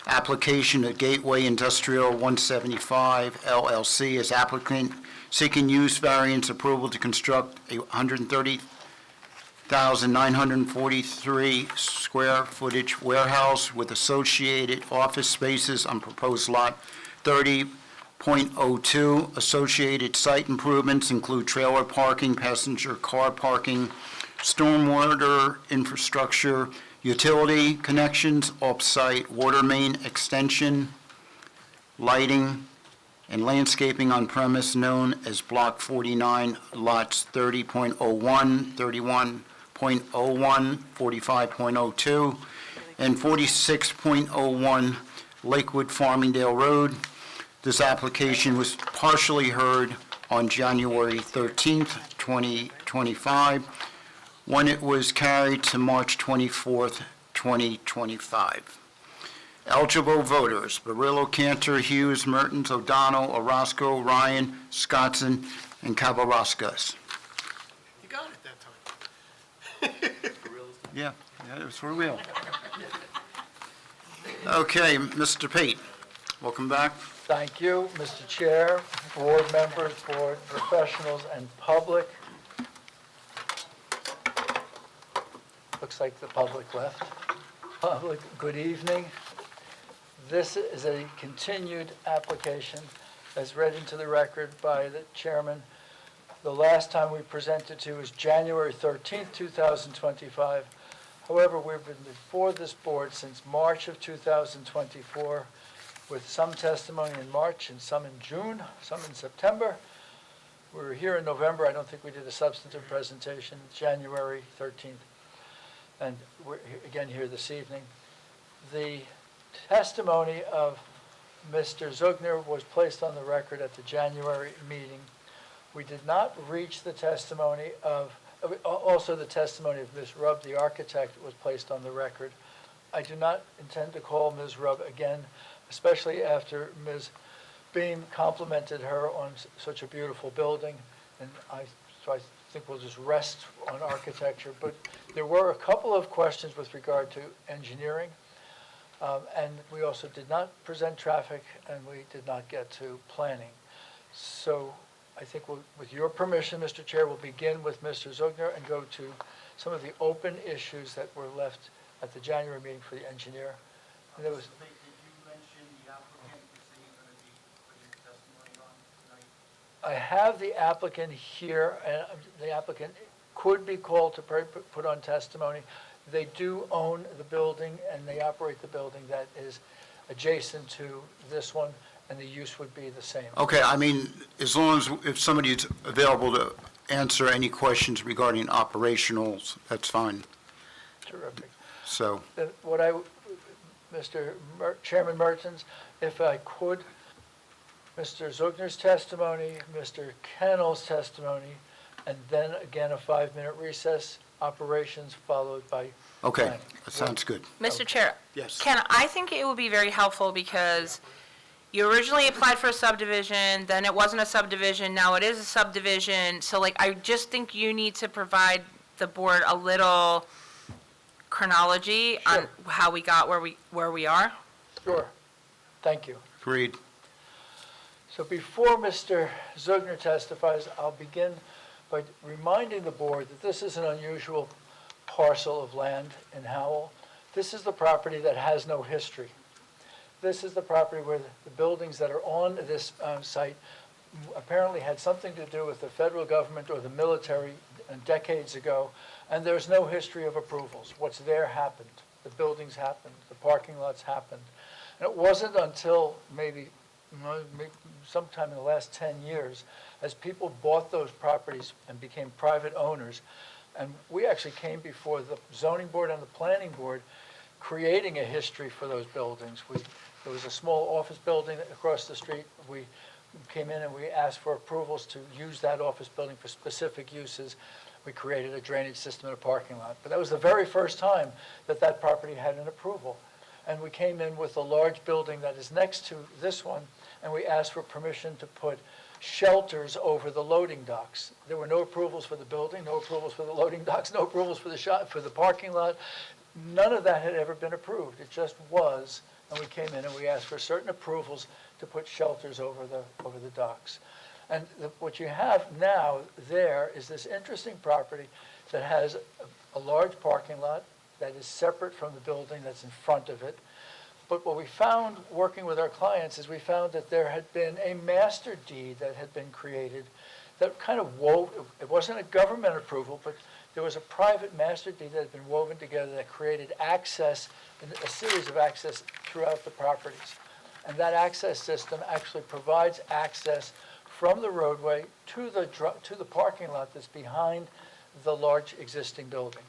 application of Gateway Industrial 175 LLC as applicant seeking use variance approval to construct a 130,943 square footage warehouse with associated office spaces on proposed lot 30.02. Associated site improvements include trailer parking, passenger car parking, stormwater infrastructure, utility connections, off-site water main extension, lighting, and landscaping on premise known as Block 49, lots 30.01, 31.01, 45.02, and 46.01 Lakewood Farmingdale Road. This application was partially heard on January 13th, 2025, when it was carried to March 24th, 2025. Eligible voters: Barillo, Cantor, Hughes, Mertens, O'Donnell, Orozco, Ryan, Scottson, and Cabarrascas. You got it that time. Yeah, it was for real. Okay, Mr. Pate, welcome back. Thank you, Mr. Chair, board members, board professionals, and public. Looks like the public left. Public, good evening. This is a continued application as read into the record by the chairman. The last time we presented to was January 13th, 2025. However, we've been before this board since March of 2024 with some testimony in March and some in June, some in September. We were here in November. I don't think we did a substantive presentation, January 13th. And we're again here this evening. The testimony of Mr. Zugner was placed on the record at the January meeting. We did not reach the testimony of, also the testimony of Ms. Rubb, the architect, was placed on the record. I do not intend to call Ms. Rubb again, especially after Ms. Beam complimented her on such a beautiful building, and so I think we'll just rest on architecture. But there were a couple of questions with regard to engineering, and we also did not present traffic, and we did not get to planning. So I think with your permission, Mr. Chair, we'll begin with Mr. Zugner and go to some of the open issues that were left at the January meeting for the engineer. And there was, I have the applicant here, and the applicant could be called to put on testimony. They do own the building, and they operate the building that is adjacent to this one, and the use would be the same. Okay, I mean, as long as, if somebody's available to answer any questions regarding operationals, that's fine. Terrific. So, Then Chairman Mertens, if I could, Mr. Zugner's testimony, Mr. Kennel's testimony, and then again a 5-minute recess, operations followed by okay, planning. that sounds good. Mr. Chair. Yes. Ken, I think it would be very helpful because you originally applied for a subdivision, then it wasn't a subdivision, now it is a subdivision. So like, I just think you need to provide the board a little chronology on how we got where we are. Sure. Thank you. Agreed. So before Mr. Zugner testifies, I'll begin by reminding the board that this is an unusual parcel of land in Howell. This is the property that has no history. This is the property where the buildings that are on this site apparently had something to do with the federal government or the military decades ago, and there's no history of approvals. What's there happened. The buildings happened. The parking lots happened. And it wasn't until maybe sometime in the last 10 years, as people bought those properties and became private owners, and we actually came before the zoning board and the planning board creating a history for those buildings. There was a small office building across the street. We came in and we asked for approvals to use that office building for specific uses. We created a drainage system in a parking lot. But that was the very first time that that property had an approval. And we came in with a large building that is next to this one, and we asked for permission to put shelters over the loading docks. There were no approvals for the building, no approvals for the loading docks, no approvals for the parking lot. None of that had ever been approved. It just was, and we came in and we asked for certain approvals to put shelters over the docks. And what you have now there is this interesting property that has a large parking lot that is separate from the building that's in front of it. But what we found working with our clients is we found that there had been a master deed that had been created that kind of wove, it wasn't a government approval, but there was a private master deed that had been woven together that created access, a series of access throughout the properties. And that access system actually provides access from the roadway to the parking lot that's behind the large existing building.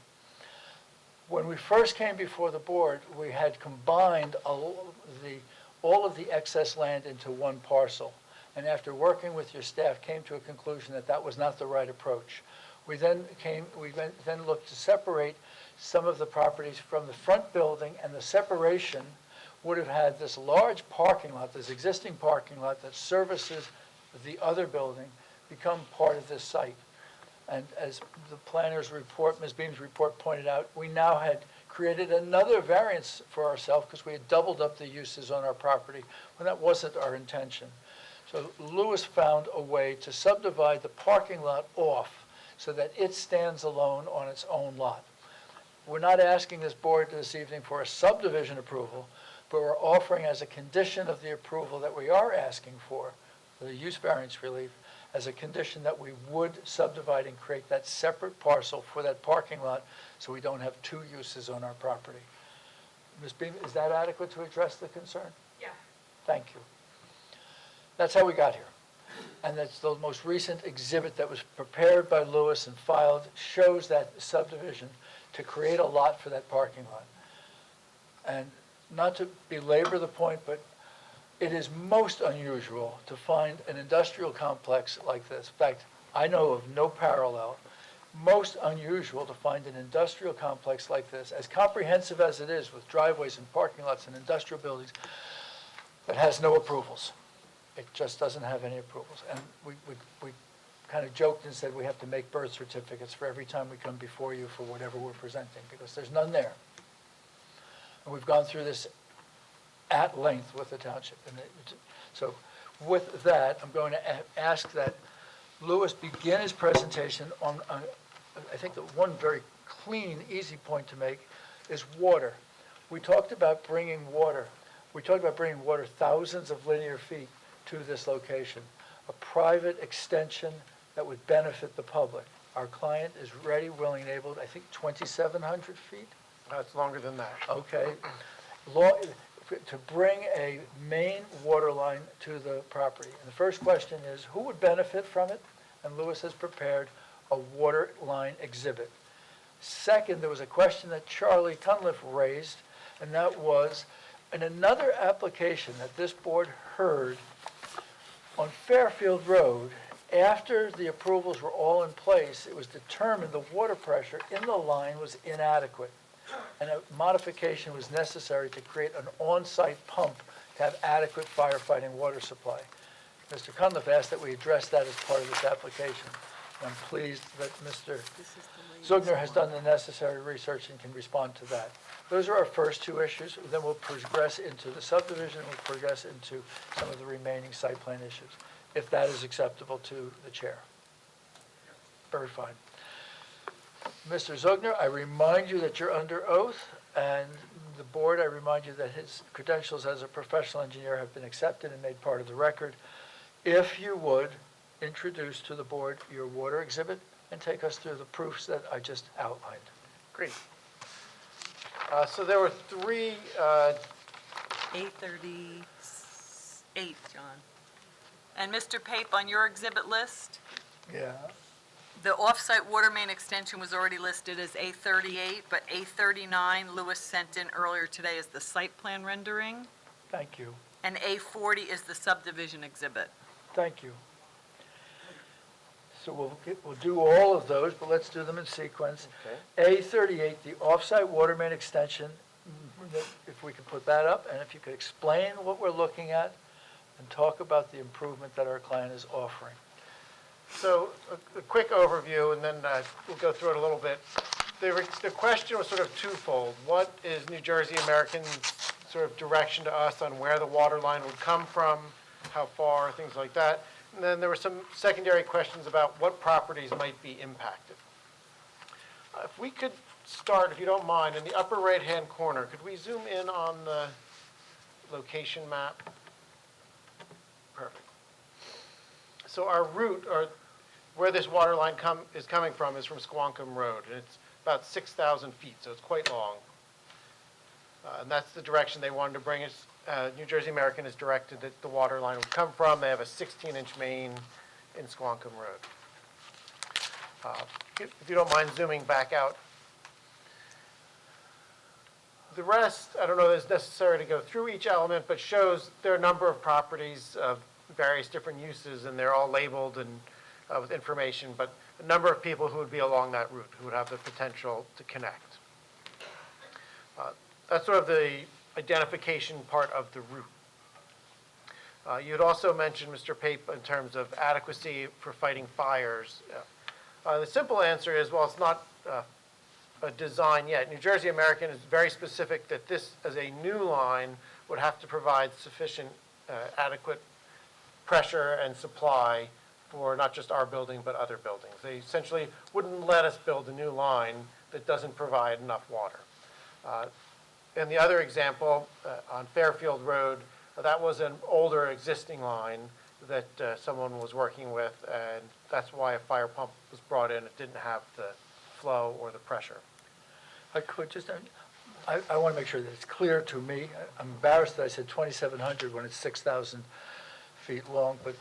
When we first came before the board, we had combined all of the excess land into one parcel. And after working with your staff, came to a conclusion that that was not the right approach. We then looked to separate some of the properties from the front building, and the separation would have had this large parking lot, this existing parking lot that services the other building, become part of this site. And as the planner's report, Ms. Beam's report pointed out, we now had created another variance for ourselves because we had doubled up the uses on our property when that wasn't our intention. So Lewis found a way to subdivide the parking lot off so that it stands alone on its own lot. We're not asking this board this evening for a subdivision approval, but we're offering as a condition of the approval that we are asking for, the use variance relief, as a condition that we would subdivide and create that separate parcel for that parking lot so we don't have two uses on our property. Ms. Beam, is that adequate to address the concern? Yeah. Thank you. That's how we got here. And that's the most recent exhibit that was prepared by Lewis and filed, shows that subdivision to create a lot for that parking lot. And not to belabor the point, but it is most unusual to find an industrial complex like this. In fact, I know of no parallel. Most unusual to find an industrial complex like this, as comprehensive as it is with driveways and parking lots and industrial buildings, that has no approvals. It just doesn't have any approvals. And we kind of joked and said we have to make birth certificates for every time we come before you for whatever we're presenting, because there's none there. And we've gone through this at length with the township. And so with that, I'm going to ask that Lewis begin his presentation on, I think the one very clean, easy point to make is water. We talked about bringing water. We talked about bringing water thousands of linear feet to this location, a private extension that would benefit the public. Our client is ready, willing, and able, I think 2,700 feet? It's longer than that. Okay. To bring a main water line to the property. And the first question is, who would benefit from it? And Lewis has prepared a water line exhibit. Second, there was a question that Charlie Cunliffe raised, and that was, in another application that this board heard on Fairfield Road, after the approvals were all in place, it was determined the water pressure in the line was inadequate, and a modification was necessary to create an on-site pump to have adequate firefighting water supply. Mr. Cunliffe asked that we address that as part of this application. I'm pleased that Mr. Zugner has done the necessary research and can respond to that. Those are our first two issues. Then we'll progress into the subdivision, and we'll progress into some of the remaining site plan issues, if that is acceptable to the chair. Very fine. Mr. Zugner, I remind you that you're under oath, and the board, I remind you that his credentials as a professional engineer have been accepted and made part of the record. If you would introduce to the board your water exhibit and take us through the proofs that I just outlined. Great. So there were three, 838, John. And Mr. Pape, on your exhibit list, Yeah. the off-site water main extension was already listed as A38, but A39 Lewis sent in earlier today as the site plan rendering, Thank you. and A40 is the subdivision exhibit. Thank you. So we'll do all of those, but let's do them in sequence. A38, the off-site water main extension, if we could put that up, and if you could explain what we're looking at and talk about the improvement that our client is offering. So a quick overview, and then we'll go through it a little bit. The question was sort of twofold. What is New Jersey American's sort of direction to us on where the water line would come from, how far, things like that. And then there were some secondary questions about what properties might be impacted. If we could start, if you don't mind, in the upper right-hand corner, could we zoom in on the location map? Perfect. So our route, or where this water line is coming from, is from Squonkam Road, and it's about 6,000 feet, so it's quite long. And that's the direction they wanted to bring us. New Jersey American has directed that the water line would come from. They have a 16-inch main in Squonkam Road. If you don't mind zooming back out. The rest, I don't know that it's necessary to go through each element, but shows there are a number of properties of various different uses, and they're all labeled and with information, but a number of people who would be along that route, who would have the potential to connect. That's sort of the identification part of the route. You had also mentioned, Mr. Pape, in terms of adequacy for fighting fires. The simple answer is, well, it's not a design yet. New Jersey American is very specific that this, as a new line, would have to provide sufficient adequate pressure and supply for not just our building, but other buildings. They essentially wouldn't let us build a new line that doesn't provide enough water. And the other example, on Fairfield Road, that was an older existing line that someone was working with, and that's why a fire pump was brought in. It didn't have the flow or the pressure. I could just, I want to make sure that it's clear to me. I'm embarrassed that I said 2,700 when it's 6,000 feet long, but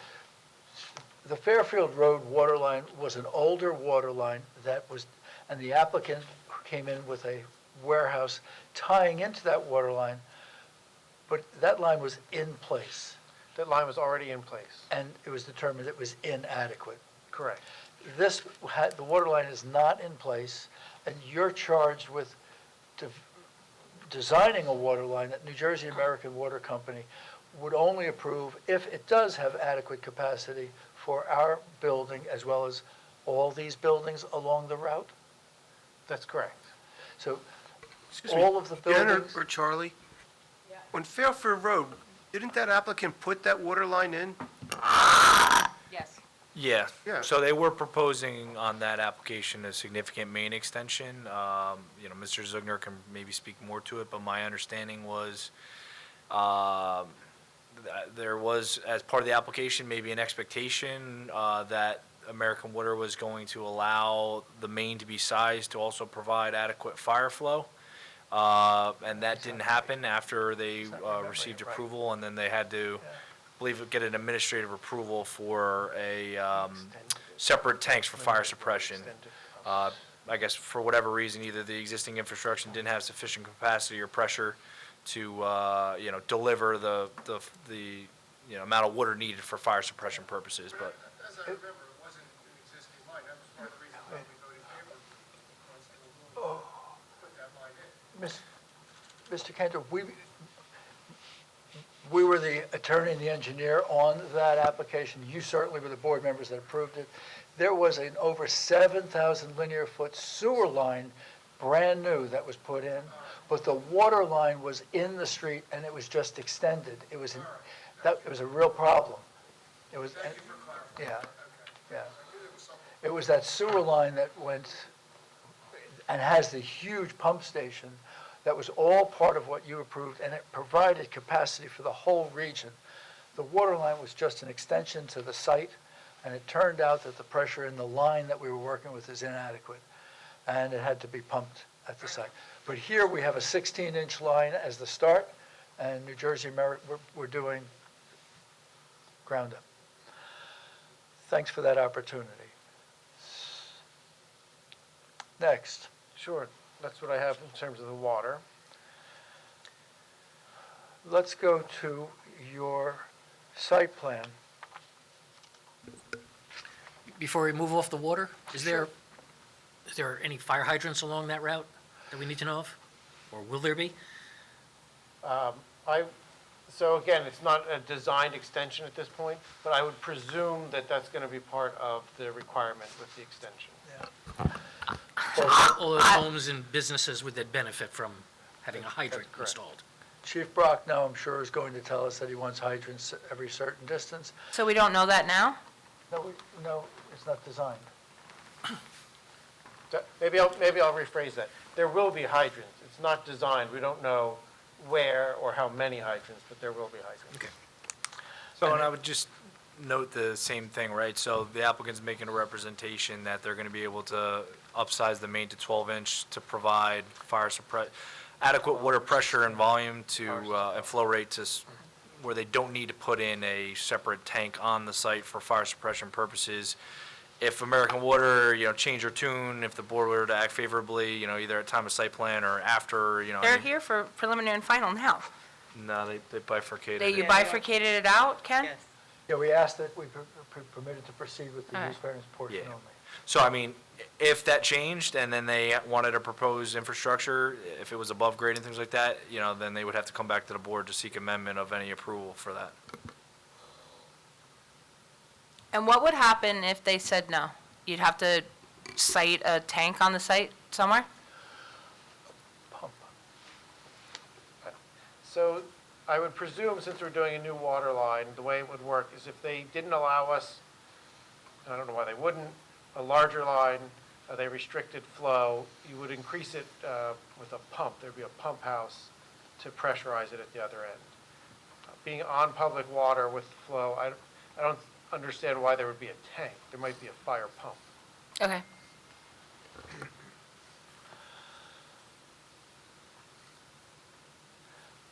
the Fairfield Road water line was an older water line that was, and the applicant came in with a warehouse tying into that water line, but that line was in place. That line was already in place. And it was determined it was inadequate. Correct. The water line is not in place, and you're charged with designing a water line that New Jersey American Water Company would only approve if it does have adequate capacity for our building as well as all these buildings along the route? That's correct. So Excuse me, all of the Dan buildings? or Charlie? On Fairfield Road, didn't that applicant put that water line in? Yes. Yeah. Yeah. So they were proposing on that application a significant main extension. Mr. Zugner can maybe speak more to it, but my understanding was there was, as part of the application, maybe an expectation that American Water was going to allow the main to be sized to also provide adequate fire flow. And that didn't happen after they received approval, and then they had to, I believe, get an administrative approval for a separate tanks for fire suppression. I guess for whatever reason, either the existing infrastructure didn't have sufficient capacity or pressure to, deliver the amount of water needed for fire suppression purposes, but. As I remember, it wasn't an existing line. That was part of the reason why we voted in favor, because we'll put that line in. Mr. Cantor, we were the attorney and the engineer on that application. You certainly were the board members that approved it. There was an over 7,000 linear foot sewer line, brand new, that was put in, but the water line was in the street and it was just extended. It was a real problem. It was. Thank you for clarifying. Yeah. It was that sewer line that went and has the huge pump station that was all part of what you approved, and it provided capacity for the whole region. The water line was just an extension to the site, and it turned out that the pressure in the line that we were working with is inadequate, and it had to be pumped at the site. But here we have a 16-inch line as the start, and New Jersey American, we're doing ground up. Thanks for that opportunity. Next. Sure, that's what I have in terms of the water. Let's go to your site plan. before we move off the water, is there any fire hydrants along that route that we need to know of? Or will there be? So again, it's not a designed extension at this point, but I would presume that that's going to be part of the requirement with the extension. All those homes and businesses would that benefit from having a hydrant That's correct. installed? Chief Brock now, I'm sure, is going to tell us that he wants hydrants every certain distance. So we don't know that now? No, it's not designed. Maybe I'll rephrase that. There will be hydrants. It's not designed. We don't know where or how many hydrants, but there will be hydrants. Okay. So, and I would just note the same thing, right? So the applicant's making a representation that they're going to be able to upsize the main to 12-inch to provide adequate water pressure and volume to, and flow rate to, where they don't need to put in a separate tank on the site for fire suppression purposes. If American Water, change their tune, if the board were to act favorably, either at time of site plan or after, They're here for preliminary and final now. No, they bifurcated You it. bifurcated it out, Ken? Yes. Yeah, we asked that we permitted to proceed with the All right. use variance portion Yeah. only. So, I mean, if that changed and then they wanted to propose infrastructure, if it was above grade and things like that, then they would have to come back to the board to seek amendment of any approval for that. And what would happen if they said no? You'd have to cite a tank on the site somewhere? Pump. So I would presume, since we're doing a new water line, the way it would work is if they didn't allow us, I don't know why they wouldn't, a larger line, they restricted flow, you would increase it with a pump. There'd be a pump house to pressurize it at the other end. Being on public water with flow, I don't understand why there would be a tank. There might be a fire pump. Okay.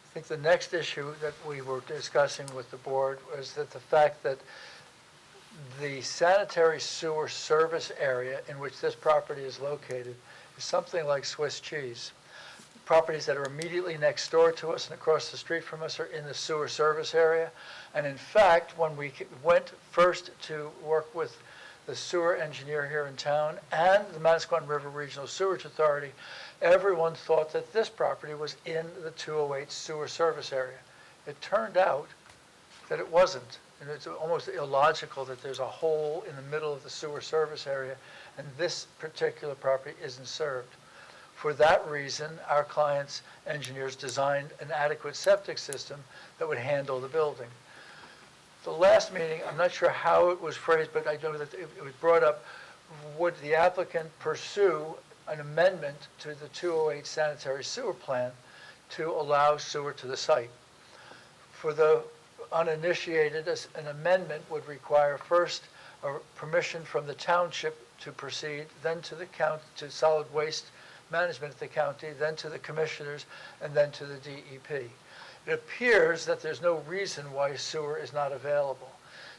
I think the next issue that we were discussing with the board was that the fact that the sanitary sewer service area in which this property is located is something like Swiss cheese. Properties that are immediately next door to us and across the street from us are in the sewer service area. And in fact, when we went first to work with the sewer engineer here in town and the Manasquan River Regional Sewerage Authority, everyone thought that this property was in the 208 sewer service area. It turned out that it wasn't. And it's almost illogical that there's a hole in the middle of the sewer service area and this particular property isn't served. For that reason, our client's engineers designed an adequate septic system that would handle the building. The last meeting, I'm not sure how it was phrased, but I know that it was brought up, would the applicant pursue an amendment to the 208 sanitary sewer plan to allow sewer to the site? For the uninitiated, an amendment would require first a permission from the township to proceed, then to the county, to solid waste management at the county, then to the commissioners, and then to the DEP. It appears that there's no reason why sewer is not available.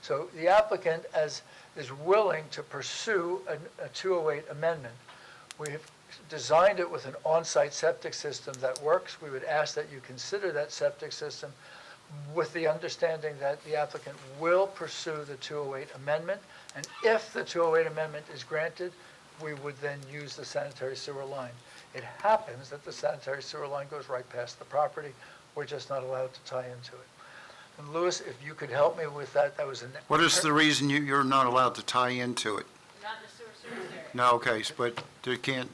So the applicant is willing to pursue a 208 amendment. We've designed it with an on-site septic system that works. We would ask that you consider that septic system with the understanding that the applicant will pursue the 208 amendment. And if the 208 amendment is granted, we would then use the sanitary sewer line. It happens that the sanitary sewer line goes right past the property. We're just not allowed to tie into it. And Louis, if you could help me with that, that was What is the reason you're not allowed to tie into it? Not in the sewer service area. No, okay, but they can't,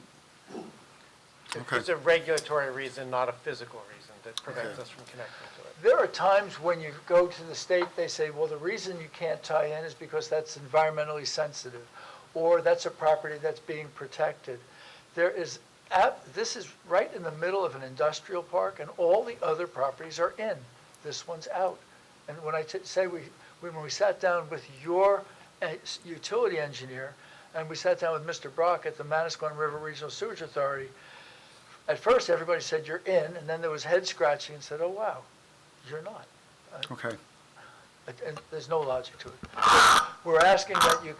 okay. It's a regulatory reason, not a physical reason that prevents Okay. us from connecting to it. There are times when you go to the state, they say, well, the reason you can't tie in is because that's environmentally sensitive, or that's a property that's being protected. This is right in the middle of an industrial park, and all the other properties are in. This one's out. And when I say when we sat down with your utility engineer, and we sat down with Mr. Brock at the Manasquan River Regional Sewerage Authority, at first everybody said you're in, and then there was head scratching and said, oh, wow, you're not. Okay. And there's no logic to it. We're asking that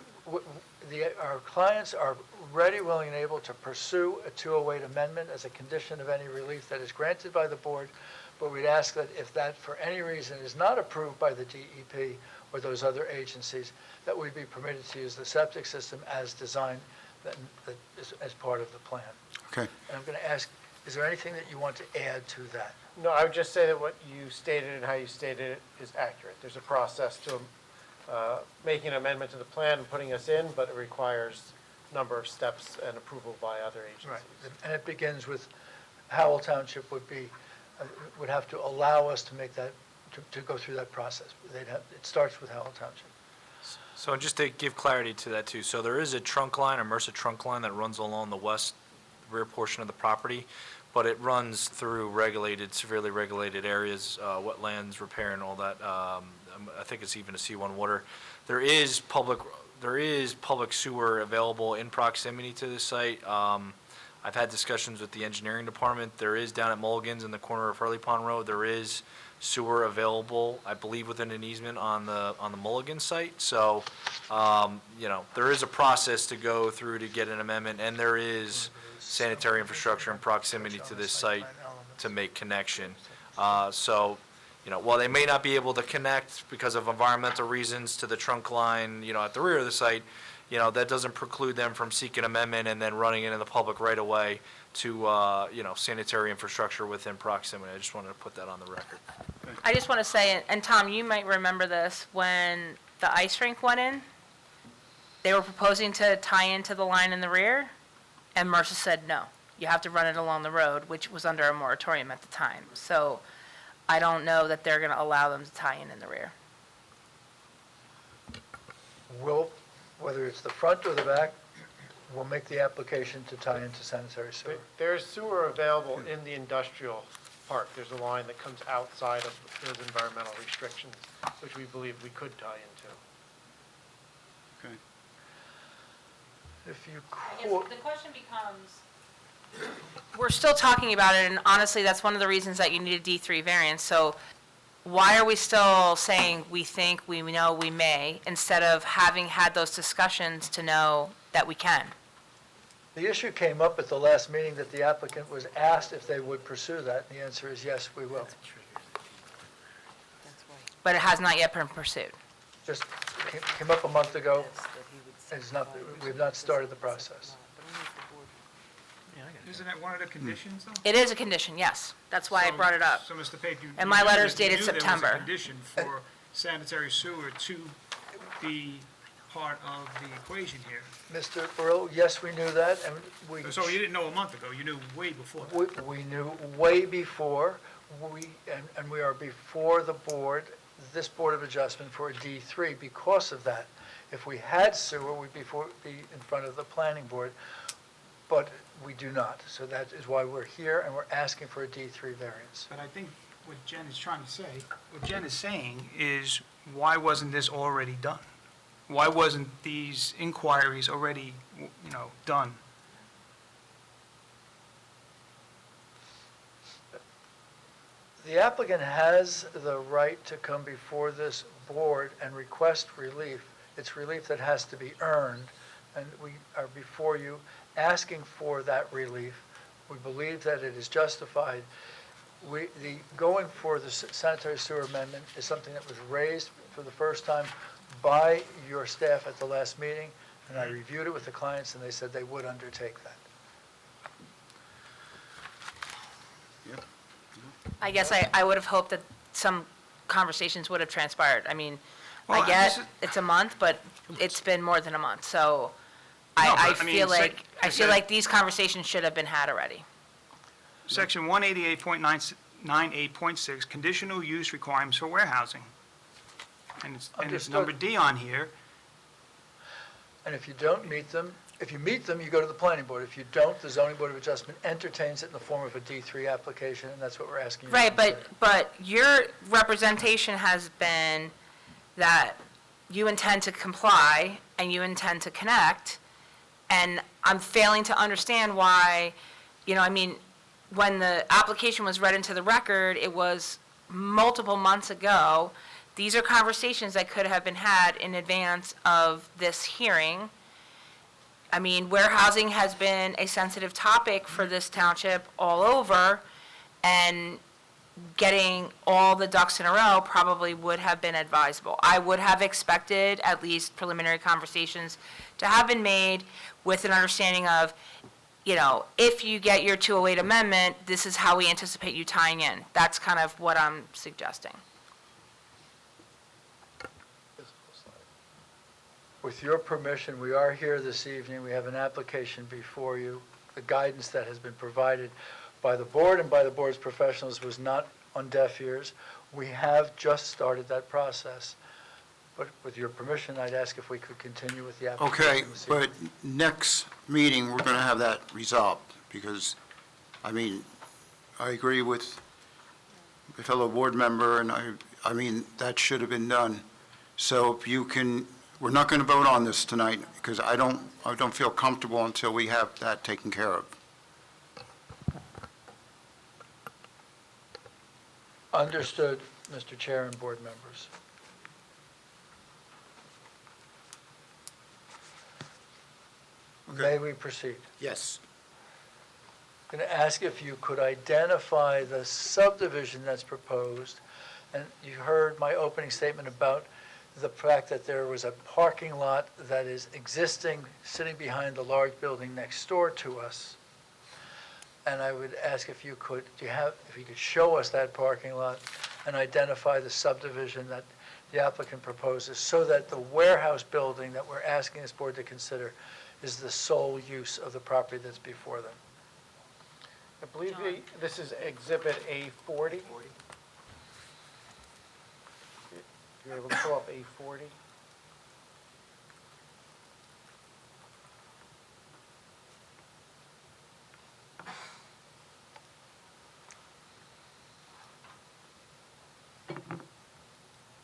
our clients are ready, willing, and able to pursue a 208 amendment as a condition of any relief that is granted by the board, but we'd ask that if that for any reason is not approved by the DEP, or those other agencies, that we'd be permitted to use the septic system as designed that is as part of the plan. Okay. And I'm going to ask, is there anything that you want to add to that? No, I would just say that what you stated and how you stated it is accurate. There's a process to making an amendment to the plan and putting us in, but it requires a number of steps and approval by other agencies. And it begins with, Howell Township would have to allow us to make that, to go through that process. It starts with Howell Township. So just to give clarity to that too, so there is a trunk line, a MRSA trunk line that runs along the west rear portion of the property, but it runs through regulated, severely regulated areas, wetlands, repair and all that. I think it's even a C1 water. There is public sewer available in proximity to this site. I've had discussions with the engineering department. There is down at Mulligan's in the corner of Hurley Pond Road, there is sewer available, I believe within an easement on the Mulligan site. So, there is a process to go through to get an amendment, and there is sanitary infrastructure in proximity to this site to make connection. While they may not be able to connect because of environmental reasons to the trunk line, at the rear of the site, that doesn't preclude them from seeking amendment and then running into the public right away to, sanitary infrastructure within proximity. I just wanted to put that on the record. I just want to say, and Tom, you might remember this, when the ice rink went in, they were proposing to tie into the line in the rear, and MRSA said, no, you have to run it along the road, which was under a moratorium at the time. So I don't know that they're going to allow them to tie in the rear. Whether it's the front or the back, we'll make the application to tie into sanitary sewer. There's sewer available in the industrial park. There's a line that comes outside of those environmental restrictions, which we believe we could tie into. Okay. If you I could, guess the question becomes, we're still talking about it, and honestly, that's one of the reasons that you need a D3 variance. So why are we still saying we think, we know, we may, instead of having had those discussions to know that we can? the issue came up at the last meeting that the applicant was asked if they would pursue that, and the answer is yes, we will. But it has not yet been pursued. Just came up a month ago, it's not, we've not started the process. Isn't that one of the conditions, though? It is a condition, yes. That's why I brought it up. So, Mr. Pape, you... And my letter's you dated knew there was September. a condition for sanitary sewer to be part of the equation here. Mr. Earl, yes, we knew that, and we... So you didn't know a month ago, you knew way before that. We knew way before, and we are before the board, this Board of Adjustment for a D3 because of that. If we had sewer, we'd be in front of the planning board, but we do not. So that is why we're here, and we're asking for a D3 variance. But I think what Jen is trying to say, what Jen is saying is, why wasn't this already done? Why wasn't these inquiries already, done? The applicant has the right to come before this board and request relief. It's relief that has to be earned, and we are before you asking for that relief. We believe that it is justified. Going for the sanitary sewer amendment is something that was raised for the first time by your staff at the last meeting, and I reviewed it with the clients, and they said they would undertake that. I guess I would have hoped that some conversations would have transpired. I mean, Well, I get this is- it's a month, but it's been more than a month. So No, I but, I mean, feel like these conversations should have been had already. Section 188.98.6, conditional use requirements for warehousing. And it's Understood. number D on here. And if you don't meet them, if you meet them, you go to the planning board. If you don't, the zoning board of adjustment entertains it in the form of a D3 application, and that's what we're asking you to Right, consider. but your representation has been that you intend to comply and you intend to connect, and I'm failing to understand why, when the application was read into the record, it was multiple months ago. These are conversations that could have been had in advance of this hearing. I mean, warehousing has been a sensitive topic for this township all over, and getting all the ducks in a row probably would have been advisable. I would have expected at least preliminary conversations to have been made with an understanding of, you know, if you get your 208 amendment, this is how we anticipate you tying in. That's kind of what I'm suggesting. With your permission, we are here this evening. We have an application before you. The guidance that has been provided by the board and by the board's professionals was not on deaf ears. We have just started that process. But with your permission, I'd ask if we could continue with the application. Okay, this but evening. next meeting, we're going to have that resolved, because, I mean, I agree with the fellow board member, and I mean, that should have been done. So if you can, we're not going to vote on this tonight, because I don't feel comfortable until we have that taken care of. Understood, Mr. Chair and board members. May we proceed? Yes. I'm going to ask if you could identify the subdivision that's proposed. And you heard my opening statement about the fact that there was a parking lot that is existing, sitting behind the large building next door to us. And I would ask if you could, if you could show us that parking lot and identify the subdivision that the applicant proposes, so that the warehouse building that we're asking this board to consider is the sole use of the property that's before them. I believe this is Exhibit A40. You're able to pull up A40?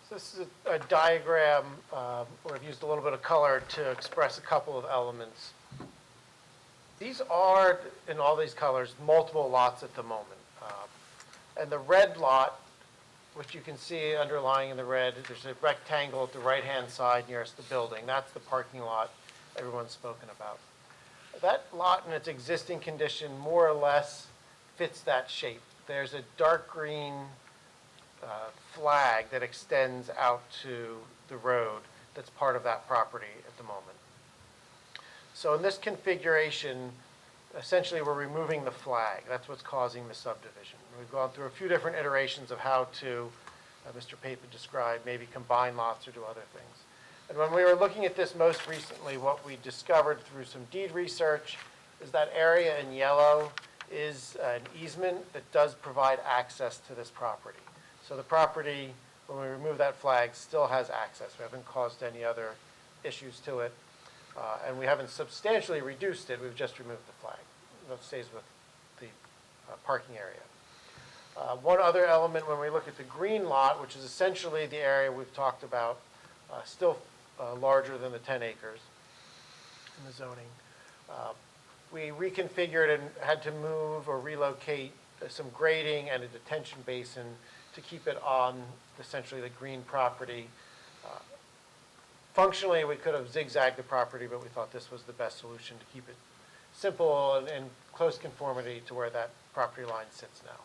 So this is a diagram where I've used a little bit of color to express a couple of elements. These are, in all these colors, multiple lots at the moment. And the red lot, which you can see underlying in the red, there's a rectangle at the right-hand side nearest the building. That's the parking lot everyone's spoken about. That lot in its existing condition more or less fits that shape. There's a dark green flag that extends out to the road that's part of that property at the moment. So in this configuration, essentially we're removing the flag. That's what's causing the subdivision. We've gone through a few different iterations of how to, Mr. Papen described, maybe combine lots or do other things. And when we were looking at this most recently, what we discovered through some deed research is that area in yellow is an easement that does provide access to this property. So the property, when we remove that flag, still has access. We haven't caused any other issues to it. And we haven't substantially reduced it. We've just removed the flag. That stays with the parking area. One other element when we look at the green lot, which is essentially the area we've talked about, still larger than the 10 acres in the zoning. We reconfigured and had to move or relocate some grading and a detention basin to keep it on essentially the green property. Functionally, we could have zigzagged the property, but we thought this was the best solution to keep it simple and in close conformity to where that property line sits now.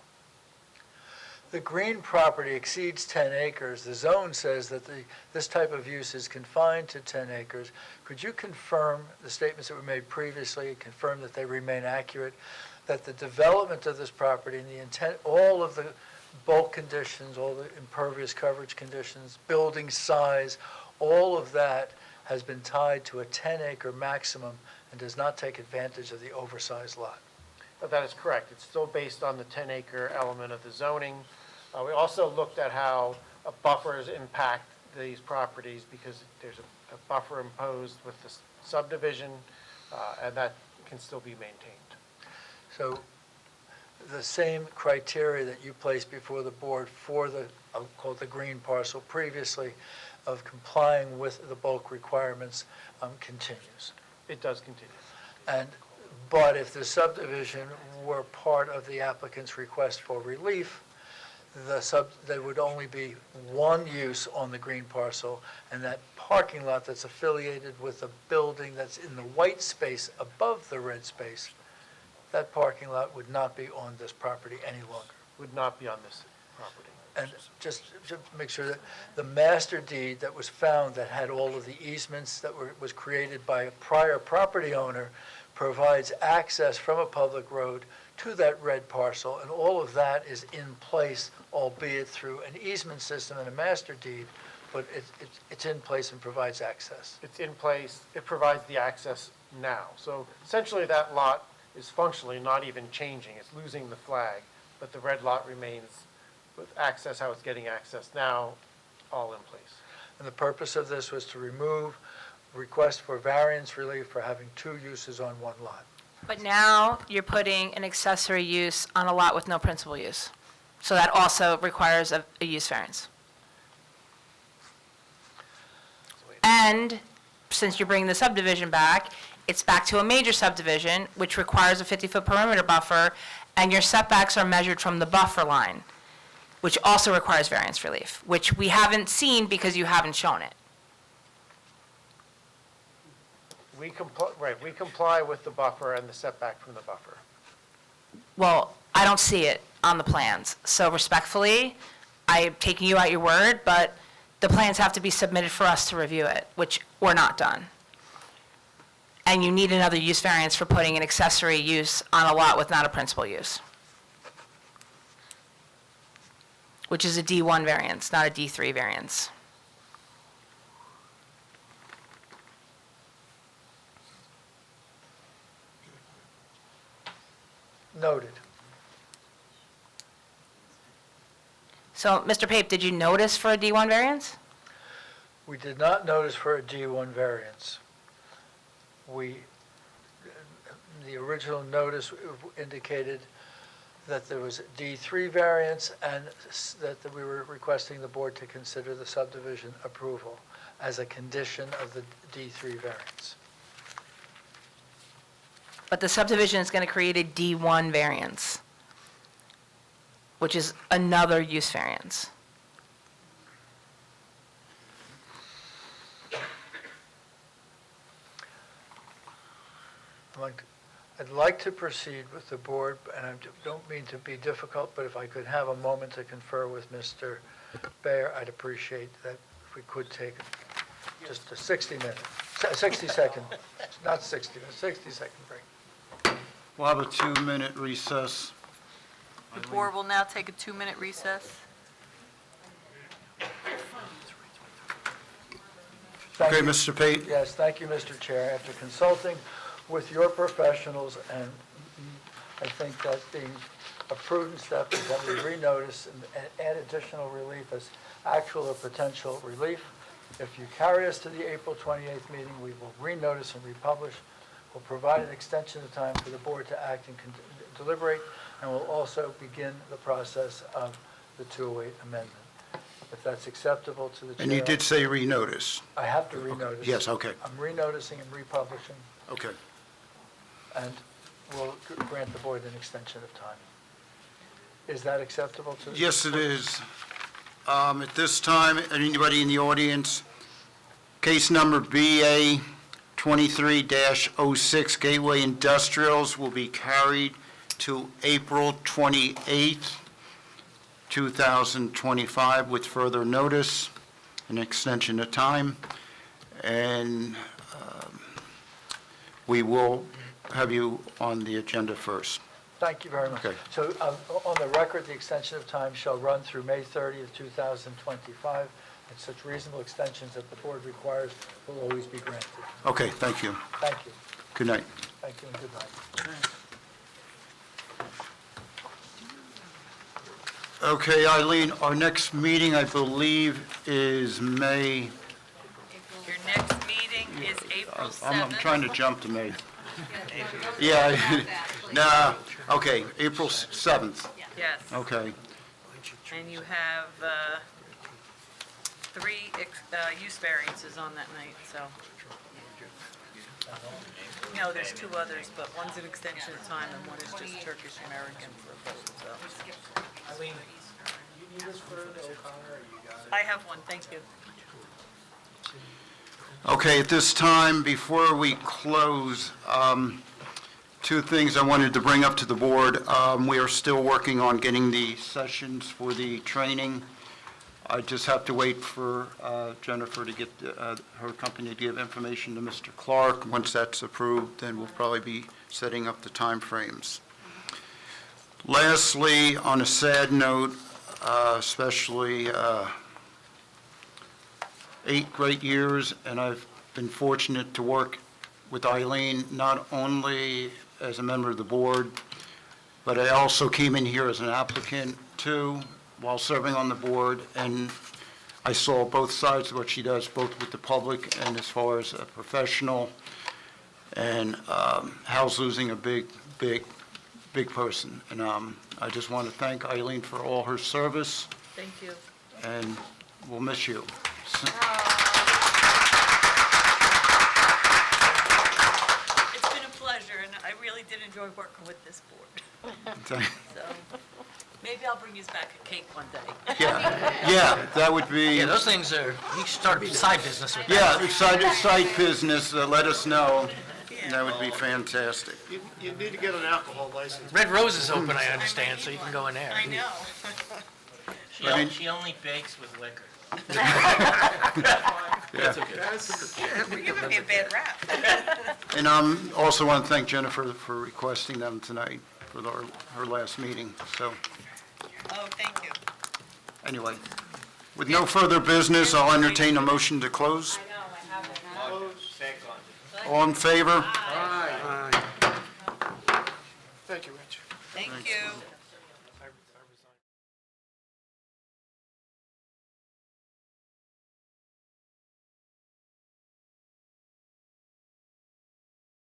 The green property exceeds 10 acres. The zone says that this type of use is confined to 10 acres. Could you confirm the statements that were made previously, confirm that they remain accurate, that the development of this property and the intent, all of the bulk conditions, all the impervious coverage conditions, building size, all of that has been tied to a 10-acre maximum and does not take advantage of the oversized lot? That is correct. It's still based on the 10-acre element of the zoning. We also looked at how buffers impact these properties because there's a buffer imposed with the subdivision, and that can still be maintained. So the same criteria that you placed before the board for the, I'll call it the green parcel previously, of complying with the bulk requirements continues. It does continue. But if the subdivision were part of the applicant's request for relief, there would only be one use on the green parcel, and that parking lot that's affiliated with the building that's in the white space above the red space, that parking lot would not be on this property any longer. Would not be on this. And just to make sure that the master deed that was found that had all of the easements that was created by a prior property owner provides access from a public road to that red parcel, and all of that is in place, albeit through an easement system and a master deed, but it's in place and provides access. It's in place, it provides the access now. So essentially, that lot is functionally not even changing, it's losing the flag, but the red lot remains with access, how it's getting access now, all in place. And the purpose of this was to remove request for variance relief for having two uses on one lot. But now you're putting an accessory use on a lot with no principal use. So that also requires a use variance. And since you're bringing the subdivision back, it's back to a major subdivision, which requires a 50-foot perimeter buffer, and your setbacks are measured from the buffer line, which also requires variance relief, which we haven't seen because you haven't shown it. We comply with the buffer and the setback from the buffer. Well, I don't see it on the plans. So respectfully, I'm taking you at your word, but the plans have to be submitted for us to review it, which we're not done. And you need another use variance for putting an accessory use on a lot with not a principal use, which is a D1 variance, not a D3 variance. Noted. So, Mr. Pape, did you notice for a D1 variance? We did not notice for a D1 variance. The original notice indicated that there was a D3 variance and that we were requesting the board to consider the subdivision approval as a condition of the D3 variance. But the subdivision is going to create a D1 variance, which is another use variance. I'd like to proceed with the board, and I don't mean to be difficult, but if I could have a moment to confer with Mr. Bayer, I'd appreciate that if we could take just a 60-second, not 60, a 60-second break. We'll have a 2-minute recess. The board will now take a 2-minute recess. Thank Okay, you. Mr. Pate? Yes, thank you, Mr. Chair. After consulting with your professionals, and I think that being a prudent step is that we renotice and add additional relief as actual or potential relief. If you carry us to the April 28th meeting, we will renotice and republish. We'll provide an extension of time for the board to act and deliberate, and we'll also begin the process of the 208 amendment. If that's acceptable to the chair. And you did say renotice. I have to renotice. Yes, okay. I'm renoticing and republishing, Okay. and we'll grant the board an extension of time. Is that acceptable to the? Yes, it is. At this time, anybody in the audience, case number BA 23-06 Gateway Industrials will be carried to April 28th, 2025, with further notice, an extension of time, and we will have you on the agenda first. Thank you very much. Okay. So on the record, the extension of time shall run through May 30th, 2025, and such reasonable extensions that the board requires will always be granted. Okay, thank you. Thank you. Good night. Thank you, and good night. Okay, Eileen, our next meeting, I believe, is May, Your next meeting is April 7th. I'm trying to jump to May. Yeah, nah, okay, April 7th, Yes. okay. And you have 3 use variances on that night, so. No, there's 2 others, but one's an extension of time and one is just Turkish American for both, so. Eileen, you need this for the O'Connor, or you got it? I have one, thank you. Okay, at this time, before we close, Two things I wanted to bring up to the board. We are still working on getting the sessions for the training. I just have to wait for Jennifer to get her company to give information to Mr. Clark. Once that's approved, then we'll probably be setting up the timeframes. Lastly, on a sad note, especially 8 great years, and I've been fortunate to work with Eileen, not only as a member of the board, but I also came in here as an applicant too, while serving on the board, and I saw both sides of what she does, both with the public and as far as a professional. And Hal's losing a big person. And I just want to thank Eileen for all her service, Thank you. and we'll miss you. It's been a pleasure, and I really did enjoy working with this board. Thank- So maybe I'll bring you back a cake one day. Yeah, that would be, Yeah, those things are, you start a side business with that. yeah, side business, let us know. That would be fantastic. You need to get an alcohol license. Red Rose is open, I understand, so you can go in there. I know. She only bakes with liquor. You're giving me a bad rap. And also want to thank Jennifer for requesting them tonight for her last meeting. So, Oh, thank you. anyway, with no further business, I'll entertain a motion to close. All in favor? Thank you, Rich. Thank you.